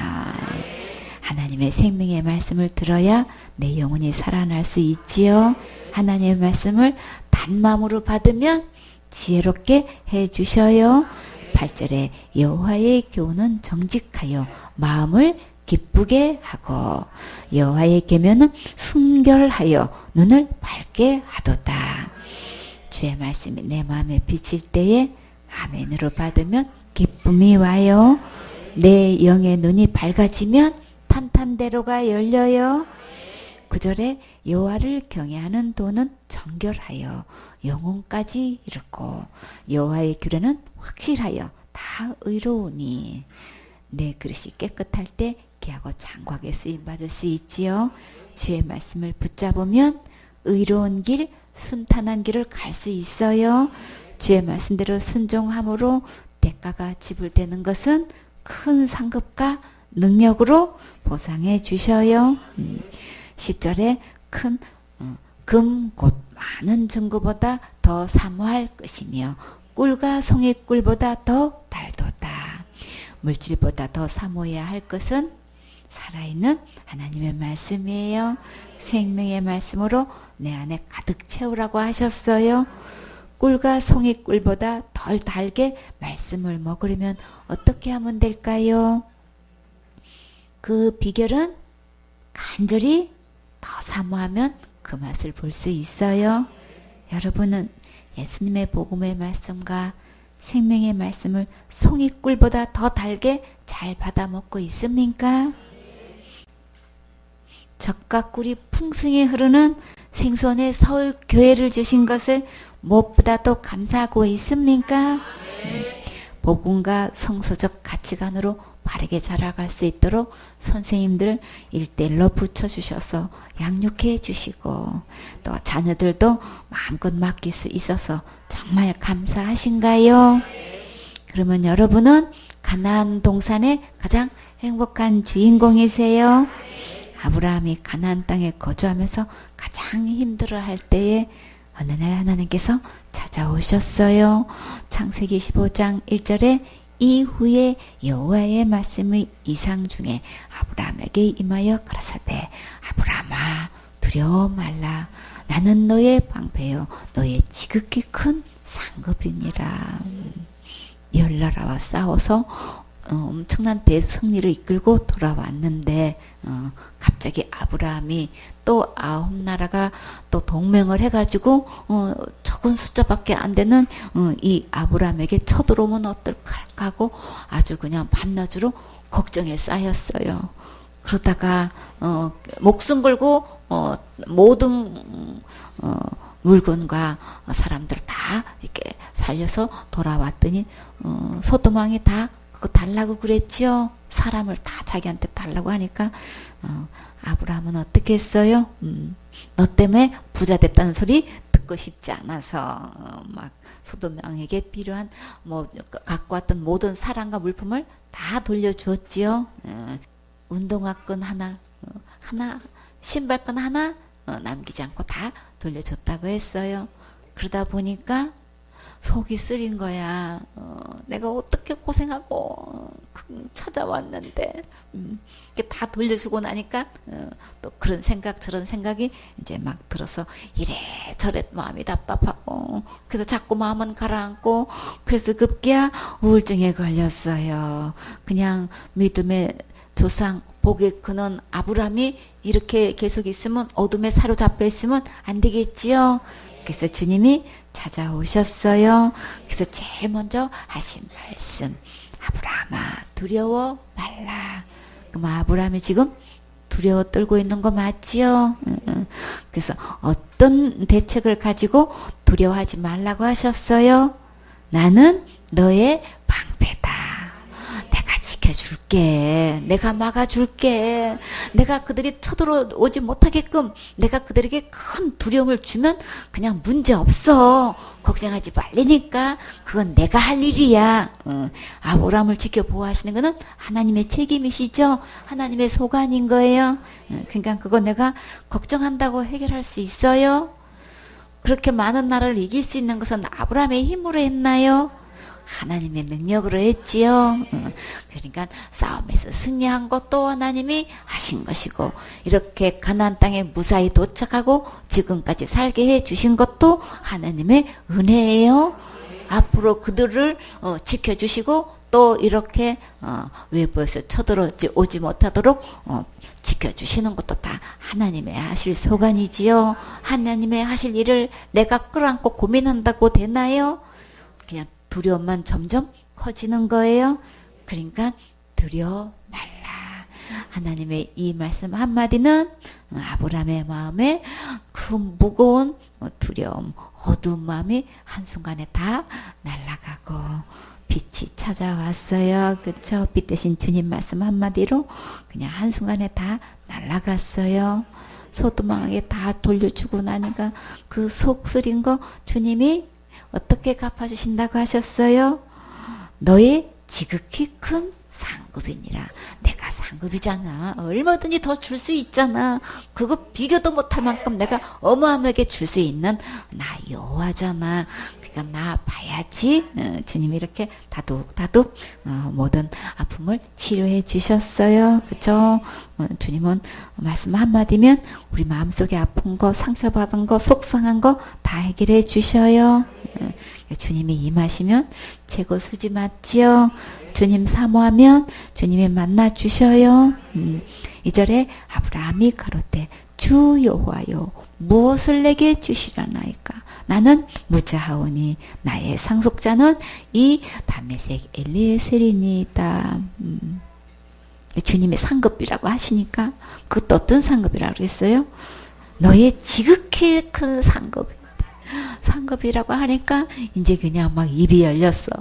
하나님의 생명의 말씀을 들어야 내 영혼이 살아날 수 있지요. 하나님의 말씀을 단마음으로 받으면 지혜롭게 해주셔요. 8절에 여호와의 교훈은 정직하여 마음을 기쁘게 하고 여호와의 계명은 순결하여 눈을 밝게 하도다. 주의 말씀이 내 마음에 비칠 때에 아멘으로 받으면 기쁨이 와요. 내 영의 눈이 밝아지면 탄탄대로가 열려요. 9절에 여호와를 경외하는 도는 정결하여 영혼까지 이르고 여호와의 규례는 확실하여 다 의로우니. 내 그릇이 깨끗할 때 귀하고 장구하게 쓰임받을 수 있지요. 주의 말씀을 붙잡으면 의로운 길, 순탄한 길을 갈 수 있어요. 주의 말씀대로 순종함으로 대가가 지불되는 것은 큰 상급과 능력으로 보상해 주셔요. 10절에 큰 금 곧 많은 증거보다 더 사모할 것이며 꿀과 송이꿀보다 더 달도다. 물질보다 더 사모해야 할 것은 살아있는 하나님의 말씀이에요. 생명의 말씀으로 내 안에 가득 채우라고 하셨어요. 꿀과 송이꿀보다 덜 달게 말씀을 먹으려면 어떻게 하면 될까요? 그 비결은 간절히 더 사모하면 그 맛을 볼 수 있어요. 여러분은 예수님의 복음의 말씀과 생명의 말씀을 송이꿀보다 더 달게 잘 받아 먹고 있습니까? 젖과 꿀이 풍성히 흐르는 생수원의 서울 교회를 주신 것을 무엇보다도 감사하고 있습니까? 복음과 성서적 가치관으로 바르게 자라갈 수 있도록 선생님들 1대1로 붙여주셔서 양육해 주시고 또 자녀들도 마음껏 맡길 수 있어서 정말 감사하신가요? 그러면 여러분은 가나안 동산의 가장 행복한 주인공이세요. 아브라함이 가나안 땅에 거주하면서 가장 힘들어할 때에 어느 날 하나님께서 찾아오셨어요. 창세기 15장 1절에 이후에 여호와의 말씀의 이상 중에 아브라함에게 임하여 가라사대 아브라함아 두려워 말라 나는 너의 방패요 너의 지극히 큰 상급이니라. 열나라와 싸워서 엄청난 대승리를 이끌고 돌아왔는데 갑자기 아브라함이 또 9나라가 또 동맹을 해가지고 적은 숫자밖에 안 되는 이 아브라함에게 쳐들어오면 어떨까 하고 아주 그냥 밤낮으로 걱정에 쌓였어요. 그러다가 목숨 걸고 모든 물건과 사람들 다 이렇게 살려서 돌아왔더니 소돔왕이 다 그거 달라고 그랬지요. 사람을 다 자기한테 달라고 하니까 아브라함은 어떻게 했어요? 너 때문에 부자 됐다는 소리 듣고 싶지 않아서 막 소돔 왕에게 필요한 뭐 갖고 왔던 모든 사랑과 물품을 다 돌려주었지요. 운동화끈 하나 신발끈 하나 남기지 않고 다 돌려줬다고 했어요. 그러다 보니까 속이 쓰린 거야. 내가 어떻게 고생하고 찾아왔는데 이렇게 다 돌려주고 나니까 또 그런 생각 저런 생각이 이제 막 들어서 이래저래 마음이 답답하고 그래서 자꾸 마음은 가라앉고 그래서 급기야 우울증에 걸렸어요. 그냥 믿음의 조상 복의 근원 아브라함이 이렇게 계속 있으면 어둠에 사로잡혀 있으면 안 되겠지요. 그래서 주님이 찾아오셨어요. 그래서 제일 먼저 하신 말씀 아브라함아 두려워 말라. 그럼 아브라함이 지금 두려워 떨고 있는 거 맞지요? 그래서 어떤 대책을 가지고 두려워하지 말라고 하셨어요? 나는 너의 방패다. 내가 지켜줄게. 내가 막아줄게. 내가 그들이 쳐들어오지 못하게끔 내가 그들에게 큰 두려움을 주면 그냥 문제 없어. 걱정하지 말라니까. 그건 내가 할 일이야. 아브라함을 지켜보호하시는 것은 하나님의 책임이시죠. 하나님의 소관인 거예요. 그러니까 그거 내가 걱정한다고 해결할 수 있어요? 그렇게 많은 나라를 이길 수 있는 것은 아브라함의 힘으로 했나요? 하나님의 능력으로 했지요. 그러니까 싸움에서 승리한 것도 하나님이 하신 것이고 이렇게 가나안 땅에 무사히 도착하고 지금까지 살게 해주신 것도 하나님의 은혜예요. 앞으로 그들을 지켜주시고 또 이렇게 외부에서 쳐들어오지 못하도록 지켜주시는 것도 다 하나님의 하실 소관이지요. 하나님의 하실 일을 내가 끌어안고 고민한다고 되나요? 그냥 두려움만 점점 커지는 거예요. 그러니까 두려워 말라. 하나님의 이 말씀 한마디는 아브라함의 마음에 그 무거운 두려움, 어두운 마음이 한순간에 다 날아가고 빛이 찾아왔어요. 그쵸? 빛 대신 주님 말씀 한마디로 그냥 한순간에 다 날아갔어요. 소돔왕에게 다 돌려주고 나니까 그 속 쓰린 거 주님이 어떻게 갚아주신다고 하셨어요? 너의 지극히 큰 상급이니라. 내가 상급이잖아. 얼마든지 더 줄 수 있잖아. 그거 비교도 못할 만큼 내가 어마어마하게 줄 수 있는 나 여호와잖아. 그러니까 나 봐야지. 주님이 이렇게 다독다독 모든 아픔을 치료해 주셨어요. 그쵸? 주님은 말씀 한마디면 우리 마음속에 아픈 거, 상처받은 거, 속상한 거 다 해결해 주셔요. 주님이 임하시면 최고 수지 맞지요. 주님 사모하면 주님이 만나 주셔요. 2절에 아브라함이 가로되 주 여호와여 무엇을 내게 주시려나이까. 나는 무자하오니 나의 상속자는 이 다메섹 엘리에셀이니이다. 주님의 상급이라고 하시니까 그것도 어떤 상급이라고 그랬어요? 너의 지극히 큰 상급이라고 하니까 이제 그냥 막 입이 열렸어.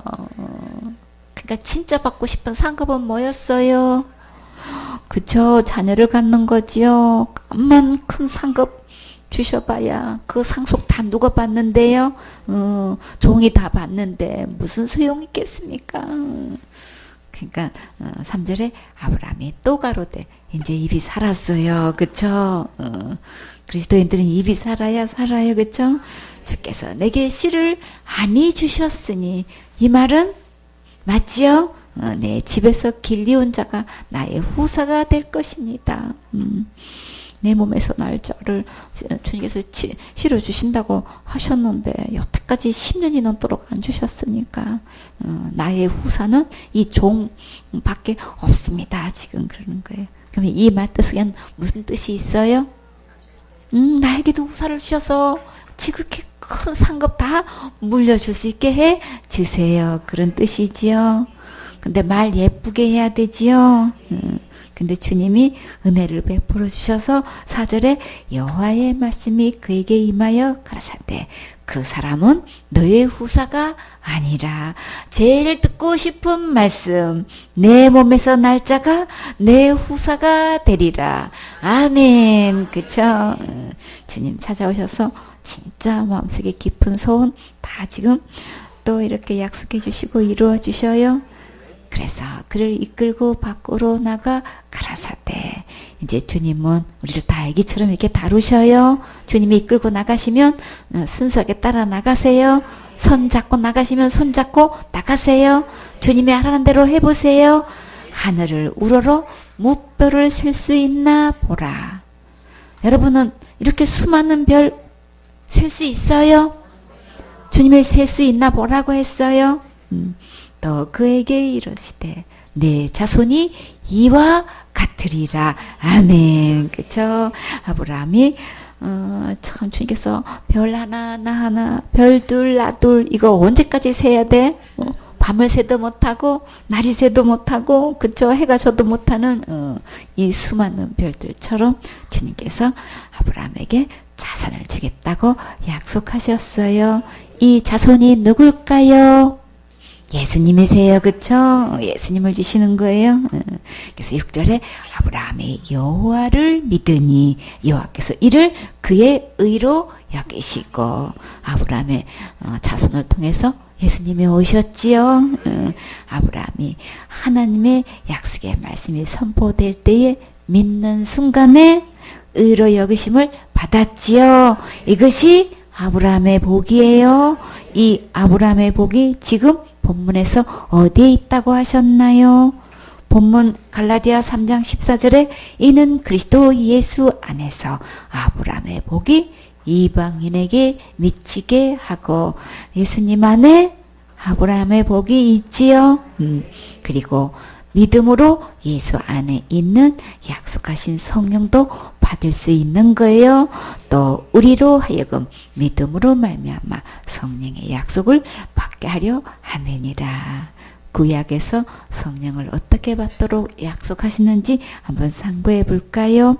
그러니까 진짜 받고 싶은 상급은 뭐였어요? 그쵸, 자녀를 갖는 거지요. 암만 큰 상급 주셔봐야 그 상속 다 누가 받는데요? 종이 다 받는데 무슨 소용이 있겠습니까? 그러니까 3절에 아브라함이 또 가로되 이제 입이 살았어요. 그쵸? 그리스도인들은 입이 살아요. 그쵸? 주께서 내게 씨를 아니 주셨으니 이 말은 맞지요? 내 집에서 길리온 자가 나의 후사가 될 것입니다. 내 몸에서 날짜를 주님께서 실어주신다고 하셨는데 여태까지 10년이 넘도록 안 주셨으니까 나의 후사는 이 종밖에 없습니다. 지금 그러는 거예요. 그러면 이 말 뜻은 무슨 뜻이 있어요? 나에게도 후사를 주셔서 지극히 큰 상급 다 물려줄 수 있게 해 주세요. 그런 뜻이지요. 근데 말 예쁘게 해야 되지요. 근데 주님이 은혜를 베풀어 주셔서 4절에 여호와의 말씀이 그에게 임하여 가라사대 그 사람은 너의 후사가 아니라 제일 듣고 싶은 말씀 내 몸에서 날짜가 내 후사가 되리라. 아멘. 그쵸? 주님 찾아오셔서 진짜 마음속에 깊은 소원 다 지금 또 이렇게 약속해 주시고 이루어 주셔요. 그래서 그를 이끌고 밖으로 나가 가라사대 이제 주님은 우리를 다 아기처럼 이렇게 다루셔요. 주님이 이끌고 나가시면 순수하게 따라 나가세요. 손 잡고 나가시면 손 잡고 나가세요. 주님이 하라는 대로 해보세요. 하늘을 우러러 무별을 셀 수 있나 보라. 여러분은 이렇게 수많은 별 셀 수 있어요? 주님이 셀 수 있나 보라고 했어요. 또 그에게 이르시되 내 자손이 이와 같으리라. 아멘. 그쵸? 아브라함이 참 주님께서 별 하나 나 하나 별 둘 나 둘 이거 언제까지 세야 돼? 밤을 새도 못하고 날이 새도 못하고 그쵸? 해가 져도 못하는 이 수많은 별들처럼 주님께서 아브라함에게 자손을 주겠다고 약속하셨어요. 이 자손이 누굴까요? 예수님이세요. 그쵸? 예수님을 주시는 거예요. 그래서 6절에 아브라함의 여호와를 믿으니 여호와께서 이를 그의 의로 여기시고 아브라함의 자손을 통해서 예수님이 오셨지요. 아브라함이 하나님의 약속의 말씀이 선포될 때에 믿는 순간에 의로 여기심을 받았지요. 이것이 아브라함의 복이에요. 이 아브라함의 복이 지금 본문에서 어디에 있다고 하셨나요? 본문 갈라디아 3장 14절에 이는 그리스도 예수 안에서 아브라함의 복이 이방인에게 미치게 하고 예수님 안에 아브라함의 복이 있지요. 그리고 믿음으로 예수 안에 있는 약속하신 성령도 받을 수 있는 거예요. 또 우리로 하여금 믿음으로 말미암아 성령의 약속을 받게 하려 함이니라. 구약에서 성령을 어떻게 받도록 약속하시는지 한번 상고해 볼까요?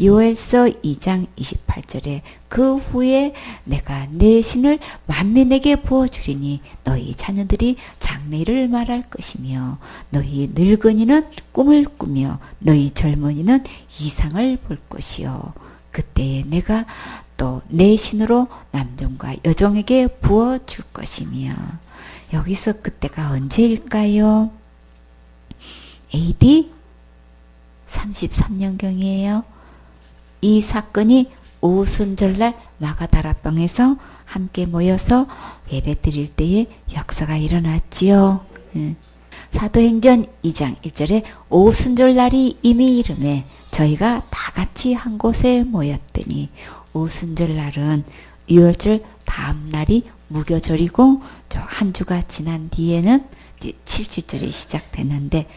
요엘서 2장 28절에 그 후에 내가 내 신을 만민에게 부어주리니 너희 자녀들이 장래를 말할 것이며 너희 늙은이는 꿈을 꾸며 너희 젊은이는 이상을 볼 것이요 그때에 내가 또 내 신으로 남종과 여종에게 부어줄 것이며 여기서 그때가 언제일까요? AD 33년경이에요. 이 사건이 오순절날 마가다라방에서 함께 모여서 예배 드릴 때에 역사가 일어났지요. 사도행전 2장 1절에 오순절날이 이미 이름에 저희가 다 같이 한 곳에 모였더니 오순절날은 유월절 다음 날이 무교절이고 저 한 주가 지난 뒤에는 77절이 시작되는데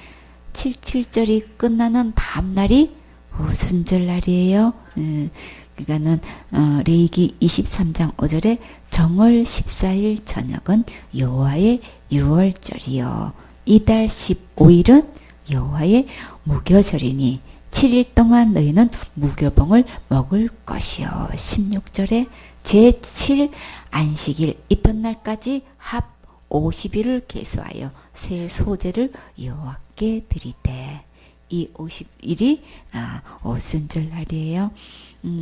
77절이 끝나는 다음 날이 오순절날이에요. 그러니까는 레위기 23장 5절에 정월 14일 저녁은 여호와의 유월절이요. 이달 15일은 여호와의 무교절이니 7일 동안 너희는 무교봉을 먹을 것이요. 16절에 제7 안식일 이튿날까지 합 50일을 계수하여 새 소제를 여호와께 드리되 이 50일이 오순절 날이에요.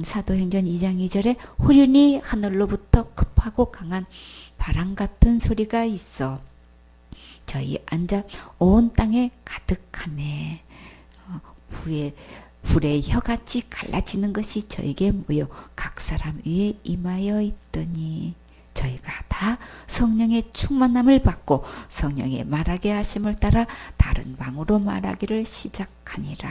사도행전 2장 2절에 후륜이 하늘로부터 급하고 강한 바람 같은 소리가 있어 저희 앉아 온 땅에 가득하매 불의 혀같이 갈라지는 것이 저에게 모여 각 사람 위에 임하여 있더니 저희가 다 성령의 충만함을 받고 성령의 말하게 하심을 따라 다른 방으로 말하기를 시작하니라.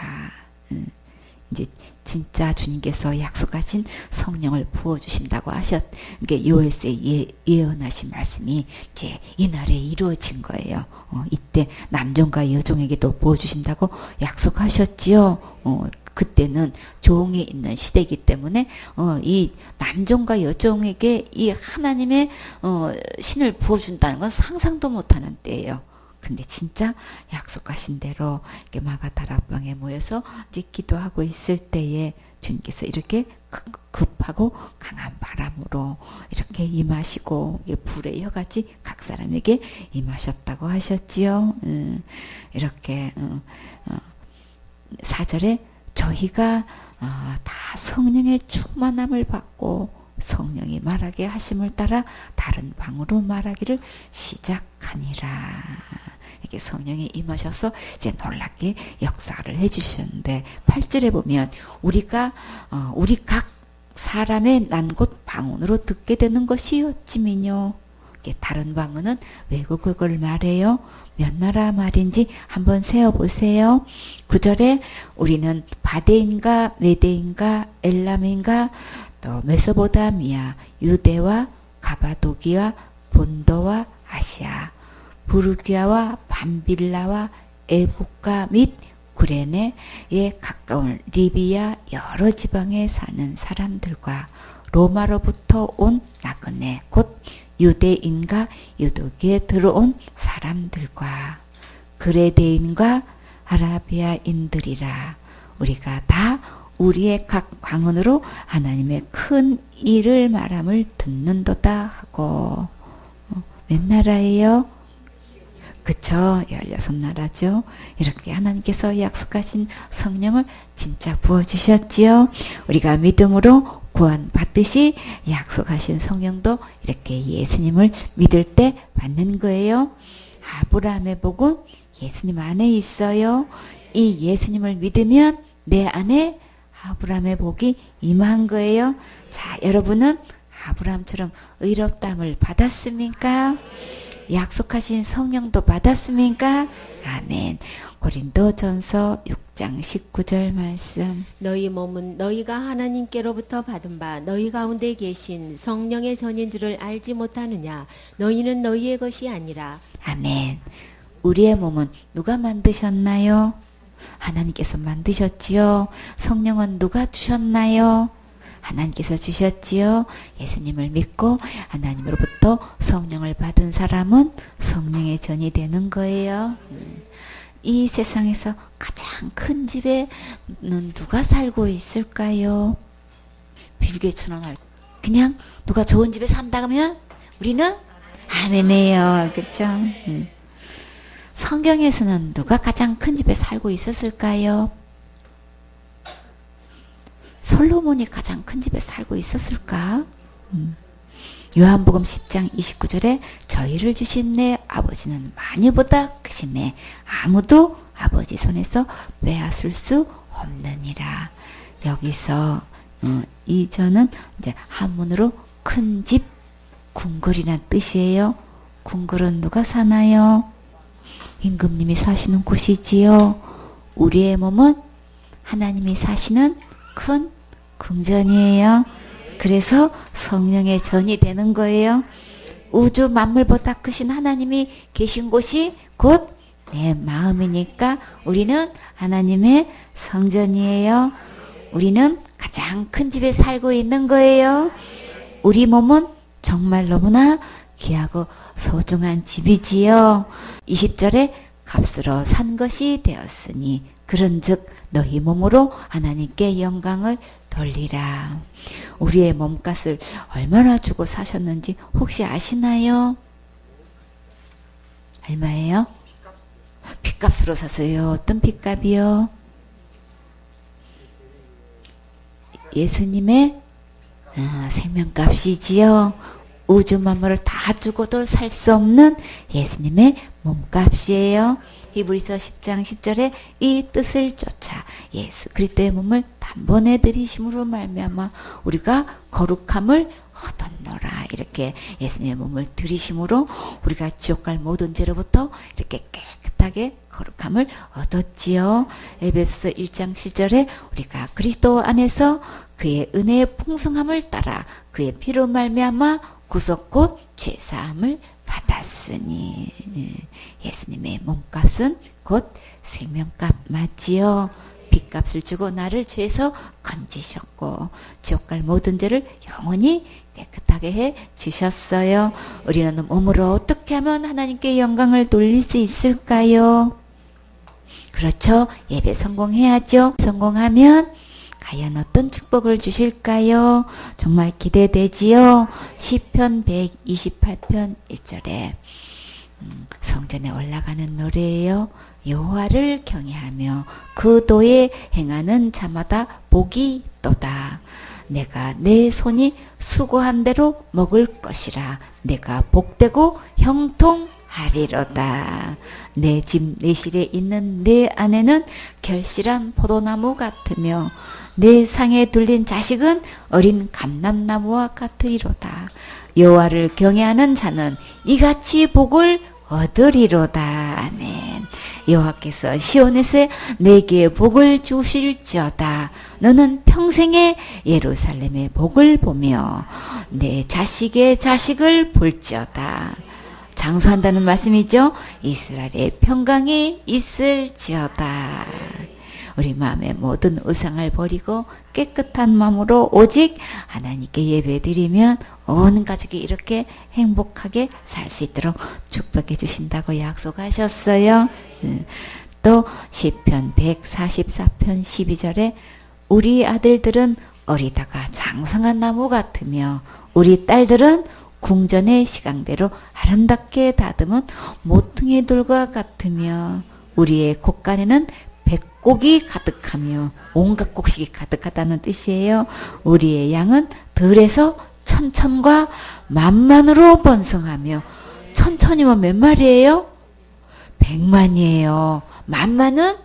이제 진짜 주님께서 약속하신 성령을 부어주신다고 그러니까 요엘서에 예언하신 말씀이 이제 이날에 이루어진 거예요. 이때 남종과 여종에게도 부어주신다고 약속하셨지요. 그때는 종이 있는 시대이기 때문에 이 남종과 여종에게 이 하나님의 신을 부어준다는 건 상상도 못하는 때예요. 근데 진짜 약속하신 대로 이렇게 마가다락방에 모여서 이제 기도하고 있을 때에 주님께서 이렇게 급하고 강한 바람으로 이렇게 임하시고 불의 혀같이 각 사람에게 임하셨다고 하셨지요. 이렇게 4절에 저희가 다 성령의 충만함을 받고 성령이 말하게 하심을 따라 다른 방으로 말하기를 시작하니라. 이렇게 성령이 임하셔서 이제 놀랍게 역사를 해주셨는데 8절에 보면 우리 각 사람의 난 곳 방언으로 듣게 되는 것이 어찌미뇨. 다른 방언은 외국어를 말해요. 몇 나라 말인지 한번 세어보세요. 9절에 우리는 바데인가 메데인가 엘람인가 또 메소포타미아 유대와 가바도기와 본도와 아시아 부르기아와 밤빌라와 에부카 및 구레네에 가까운 리비아 여러 지방에 사는 사람들과 로마로부터 온 나그네 곧 유대인과 유도기에 들어온 사람들과 그레데인과 아라비아인들이라 우리가 다 우리의 각 방언으로 하나님의 큰 일을 말함을 듣는도다 하고 몇 나라예요? 그쵸? 16나라죠. 이렇게 하나님께서 약속하신 성령을 진짜 부어주셨지요. 우리가 믿음으로 구원 받듯이 약속하신 성령도 이렇게 예수님을 믿을 때 받는 거예요. 아브라함의 복은 예수님 안에 있어요. 이 예수님을 믿으면 내 안에 아브라함의 복이 임한 거예요. 자, 여러분은 아브라함처럼 의롭다함을 받았습니까? 약속하신 성령도 받았습니까? 아멘. 고린도전서 6장 19절 말씀. 너희 몸은 너희가 하나님께로부터 받은 바 너희 가운데 계신 성령의 전인 줄을 알지 못하느냐. 너희는 너희의 것이 아니라. 아멘. 우리의 몸은 누가 만드셨나요? 하나님께서 만드셨지요. 성령은 누가 주셨나요? 하나님께서 주셨지요. 예수님을 믿고 하나님으로부터 성령을 받은 사람은 성령의 전이 되는 거예요. 이 세상에서 가장 큰 집에는 누가 살고 있을까요? 빌 게이츠는 그냥 누가 좋은 집에 산다 그러면 우리는 아멘이에요. 그렇죠? 성경에서는 누가 가장 큰 집에 살고 있었을까요? 솔로몬이 가장 큰 집에 살고 있었을까? 요한복음 10장 29절에 저희를 주신 내 아버지는 마녀보다 크심에 아무도 아버지 손에서 빼앗을 수 없느니라. 여기서 이전은 이제 한문으로 큰 집, 궁궐이란 뜻이에요. 궁궐은 누가 사나요? 임금님이 사시는 곳이지요. 우리의 몸은 하나님이 사시는 큰 궁전이에요. 그래서 성령의 전이 되는 거예요. 우주 만물보다 크신 하나님이 계신 곳이 곧 내 마음이니까 우리는 하나님의 성전이에요. 우리는 가장 큰 집에 살고 있는 거예요. 우리 몸은 정말 너무나 귀하고 소중한 집이지요. 20절에 값으로 산 것이 되었으니 그런즉 너희 몸으로 하나님께 영광을 돌리라. 우리의 몸값을 얼마나 주고 사셨는지 혹시 아시나요? 얼마예요? 핏값으로 샀어요. 어떤 핏값이요? 예수님의 생명값이지요. 우주 만물을 다 주고도 살 수 없는 예수님의 몸값이에요. 히브리서 10장 10절에 이 뜻을 쫓아 예수 그리스도의 몸을 단번에 들이심으로 말미암아 우리가 거룩함을 얻었노라. 이렇게 예수님의 몸을 들이심으로 우리가 지옥 갈 모든 죄로부터 이렇게 깨끗하게 거룩함을 얻었지요. 에베소서 1장 7절에 우리가 그리스도 안에서 그의 은혜의 풍성함을 따라 그의 피로 말미암아 구속 곧 죄사함을 받았으니 예수님의 몸값은 곧 생명값 맞지요. 빚값을 주고 나를 죄에서 건지셨고 지옥 갈 모든 죄를 영원히 깨끗하게 해 주셨어요. 우리는 몸으로 어떻게 하면 하나님께 영광을 돌릴 수 있을까요? 그렇죠. 예배 성공해야죠. 성공하면 과연 어떤 축복을 주실까요? 정말 기대되지요. 시편 128편 1절에 성전에 올라가는 노래예요. 여호와를 경외하며 그 도에 행하는 자마다 복이 있도다. 내가 내 손이 수고한 대로 먹을 것이라. 내가 복되고 형통하리로다. 내 집 내실에 있는 내 아내는 결실한 포도나무 같으며 내 상에 둘린 자식은 어린 감람나무와 같으리로다. 여호와를 경외하는 자는 이같이 복을 얻으리로다. 아멘. 여호와께서 시온에서 내게 복을 주실지어다. 너는 평생에 예루살렘의 복을 보며 내 자식의 자식을 볼지어다. 장수한다는 말씀이죠. 이스라엘의 평강이 있을지어다. 우리 마음의 모든 의상을 버리고 깨끗한 마음으로 오직 하나님께 예배드리면 온 가족이 이렇게 행복하게 살 수 있도록 축복해 주신다고 약속하셨어요. 또 시편 144편 12절에 우리 아들들은 어리다가 장성한 나무 같으며 우리 딸들은 궁전의 시강대로 아름답게 다듬은 모퉁이 돌과 같으며 우리의 곳간에는 백곡이 가득하며 온갖 곡식이 가득하다는 뜻이에요. 우리의 양은 들에서 천천과 만만으로 번성하며 천천이면 몇 마리예요? 100만이에요. 만만은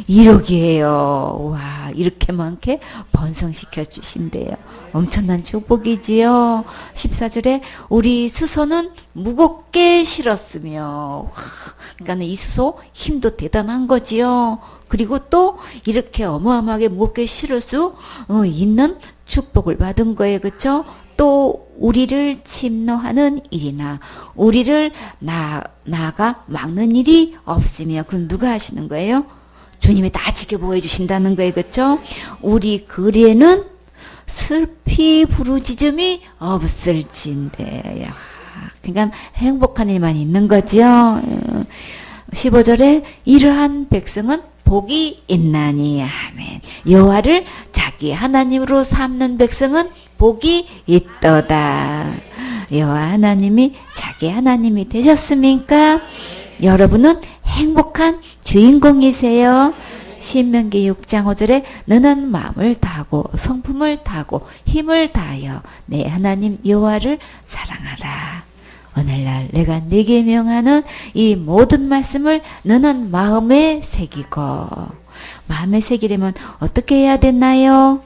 1억이에요. 와, 이렇게 많게 번성시켜 주신대요. 엄청난 축복이지요. 14절에 우리 수소는 무겁게 실었으며, 그러니까 이 수소 힘도 대단한 거지요. 그리고 또 이렇게 어마어마하게 무겁게 실을 수 있는 축복을 받은 거예요. 그렇죠? 또 우리를 침노하는 일이나 우리를 나가 막는 일이 없으며, 그럼 누가 하시는 거예요? 주님이 다 지켜보고 해주신다는 거예요. 그렇죠? 우리 거리에는 슬피 부르짖음이 없을진데. 그러니까 행복한 일만 있는 거죠. 15절에 이러한 백성은 복이 있나니. 아멘. 여호와를 자기 하나님으로 삼는 백성은 복이 있도다. 여호와 하나님이 자기 하나님이 되셨습니까? 여러분은 행복한 주인공이세요. 신명기 6장 5절에 너는 마음을 다하고 성품을 다하고 힘을 다하여 내 하나님 여호와를 사랑하라. 오늘날 내가 네게 명하는 이 모든 말씀을 너는 마음에 새기고, 마음에 새기려면 어떻게 해야 되나요?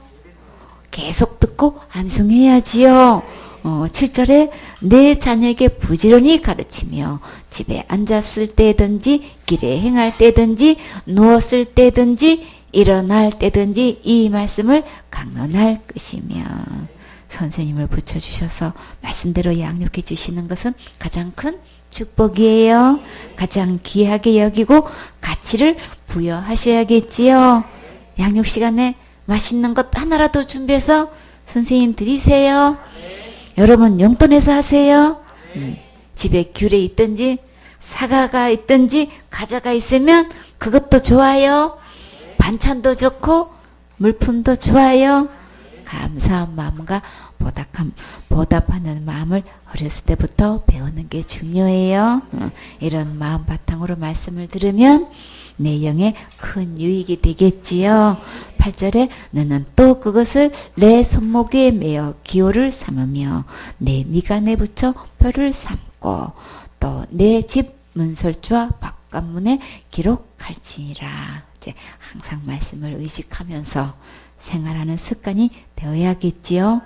계속 듣고 암송해야지요. 7절에 내 자녀에게 부지런히 가르치며 집에 앉았을 때든지 길에 행할 때든지 누웠을 때든지 일어날 때든지 이 말씀을 강론할 것이며. 선생님을 붙여주셔서 말씀대로 양육해 주시는 것은 가장 큰 축복이에요. 가장 귀하게 여기고 가치를 부여하셔야겠지요. 양육 시간에 맛있는 것 하나라도 준비해서 선생님 드리세요. 여러분 용돈에서 하세요. 집에 귤에 있든지 사과가 있든지 과자가 있으면 그것도 좋아요. 반찬도 좋고 물품도 좋아요. 감사한 마음과 보답하는 마음을 어렸을 때부터 배우는 게 중요해요. 이런 마음 바탕으로 말씀을 들으면 내 영에 큰 유익이 되겠지요. 8절에 너는 또 그것을 내 손목에 매어 기호를 삼으며 내 미간에 붙여 표를 삼고 또 내 집 문설주와 바깥문에 기록할지니라. 이제 항상 말씀을 의식하면서 생활하는 습관이 되어야겠지요.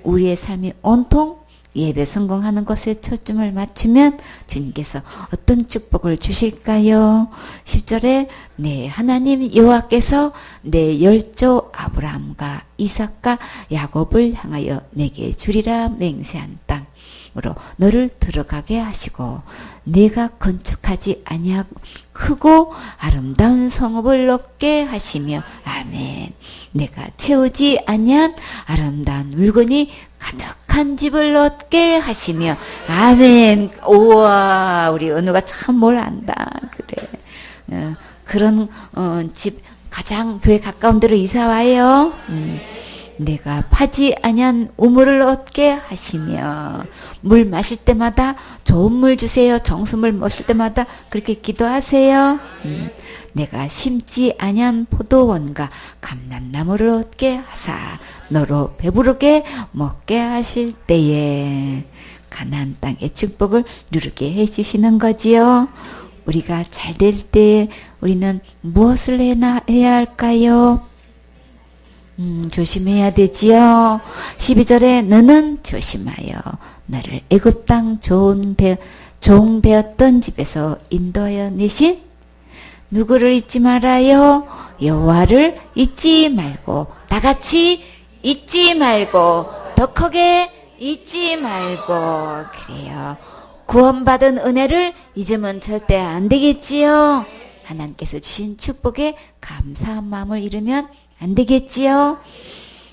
우리의 삶이 온통 예배 성공하는 것에 초점을 맞추면 주님께서 어떤 축복을 주실까요? 10절에 내 하나님 여호와께서 내 열조 아브라함과 이삭과 야곱을 향하여 내게 주리라 맹세한 땅으로 너를 들어가게 하시고 내가 건축하지 아니하고 크고 아름다운 성읍을 얻게 하시며 아멘. 내가 채우지 아니한 아름다운 물건이 가득한 집을 얻게 하시며 아멘. 우와, 우리 은우가 참 뭘 안다. 그래. 그런 집 가장 교회 가까운 데로 이사 와요. 내가 파지 아니한 우물을 얻게 하시며 물 마실 때마다 좋은 물 주세요. 정수물 마실 때마다 그렇게 기도하세요. 내가 심지 아니한 포도원과 감람나무를 얻게 하사 너로 배부르게 먹게 하실 때에 가나안 땅의 축복을 누르게 해주시는 거지요. 우리가 잘 될 때 우리는 무엇을 해야 할까요? 조심해야 되지요. 12절에 너는 조심하여 나를 애굽 땅 종되었던 집에서 인도하여 내신 누구를 잊지 말아요? 여호와를 잊지 말고 다 같이 잊지 말고 더 크게 잊지 말고 그래요. 구원받은 은혜를 잊으면 절대 안 되겠지요. 하나님께서 주신 축복에 감사한 마음을 잃으면 안 되겠지요.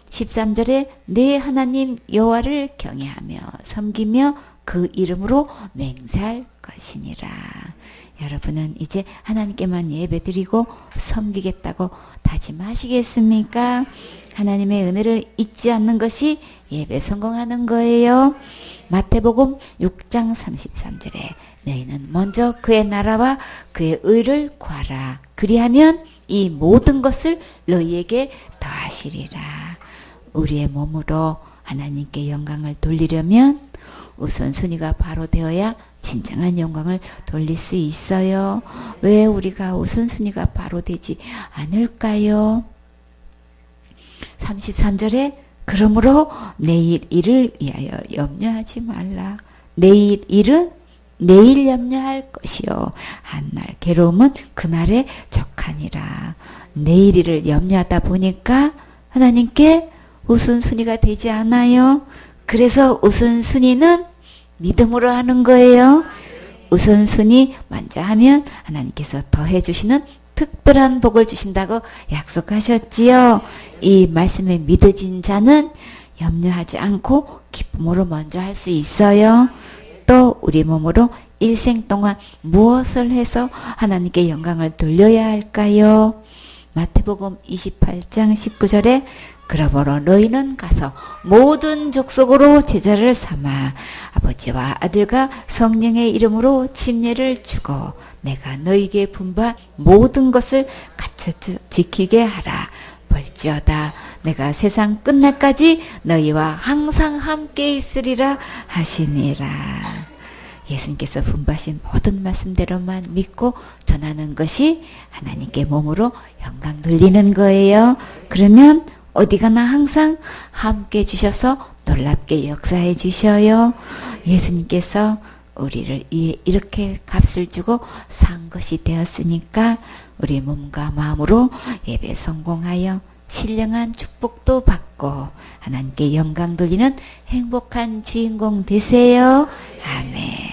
13절에 내 하나님 여호와를 경외하며 섬기며 그 이름으로 맹세할 것이니라. 여러분은 이제 하나님께만 예배드리고 섬기겠다고 다짐하시겠습니까? 하나님의 은혜를 잊지 않는 것이 예배 성공하는 거예요. 마태복음 6장 33절에 너희는 먼저 그의 나라와 그의 의를 구하라. 그리하면 이 모든 것을 너희에게 더하시리라. 우리의 몸으로 하나님께 영광을 돌리려면 우선순위가 바로 되어야 진정한 영광을 돌릴 수 있어요. 왜 우리가 우선순위가 바로 되지 않을까요? 33절에 그러므로 내일 일을 위하여 염려하지 말라. 내일 일은 내일 염려할 것이요 한날 괴로움은 그날에 족하니라. 내일 일을 염려하다 보니까 하나님께 우선순위가 되지 않아요. 그래서 우선순위는 믿음으로 하는 거예요. 우선순위 먼저 하면 하나님께서 더해 주시는 특별한 복을 주신다고 약속하셨지요. 이 말씀에 믿어진 자는 염려하지 않고 기쁨으로 먼저 할 수 있어요. 또 우리 몸으로 일생 동안 무엇을 해서 하나님께 영광을 돌려야 할까요? 마태복음 28장 19절에 그러므로 너희는 가서 모든 족속으로 제자를 삼아 아버지와 아들과 성령의 이름으로 침례를 주고 내가 너희에게 분부한 모든 것을 갖춰 지키게 하라. 볼지어다 내가 세상 끝날까지 너희와 항상 함께 있으리라 하시니라. 예수님께서 분부하신 모든 말씀대로만 믿고 전하는 것이 하나님께 몸으로 영광 돌리는 거예요. 그러면 어디 가나 항상 함께 주셔서 놀랍게 역사해 주셔요. 예수님께서 우리를 이렇게 값을 주고 산 것이 되었으니까 우리 몸과 마음으로 예배 성공하여 신령한 축복도 받고 하나님께 영광 돌리는 행복한 주인공 되세요. 아멘.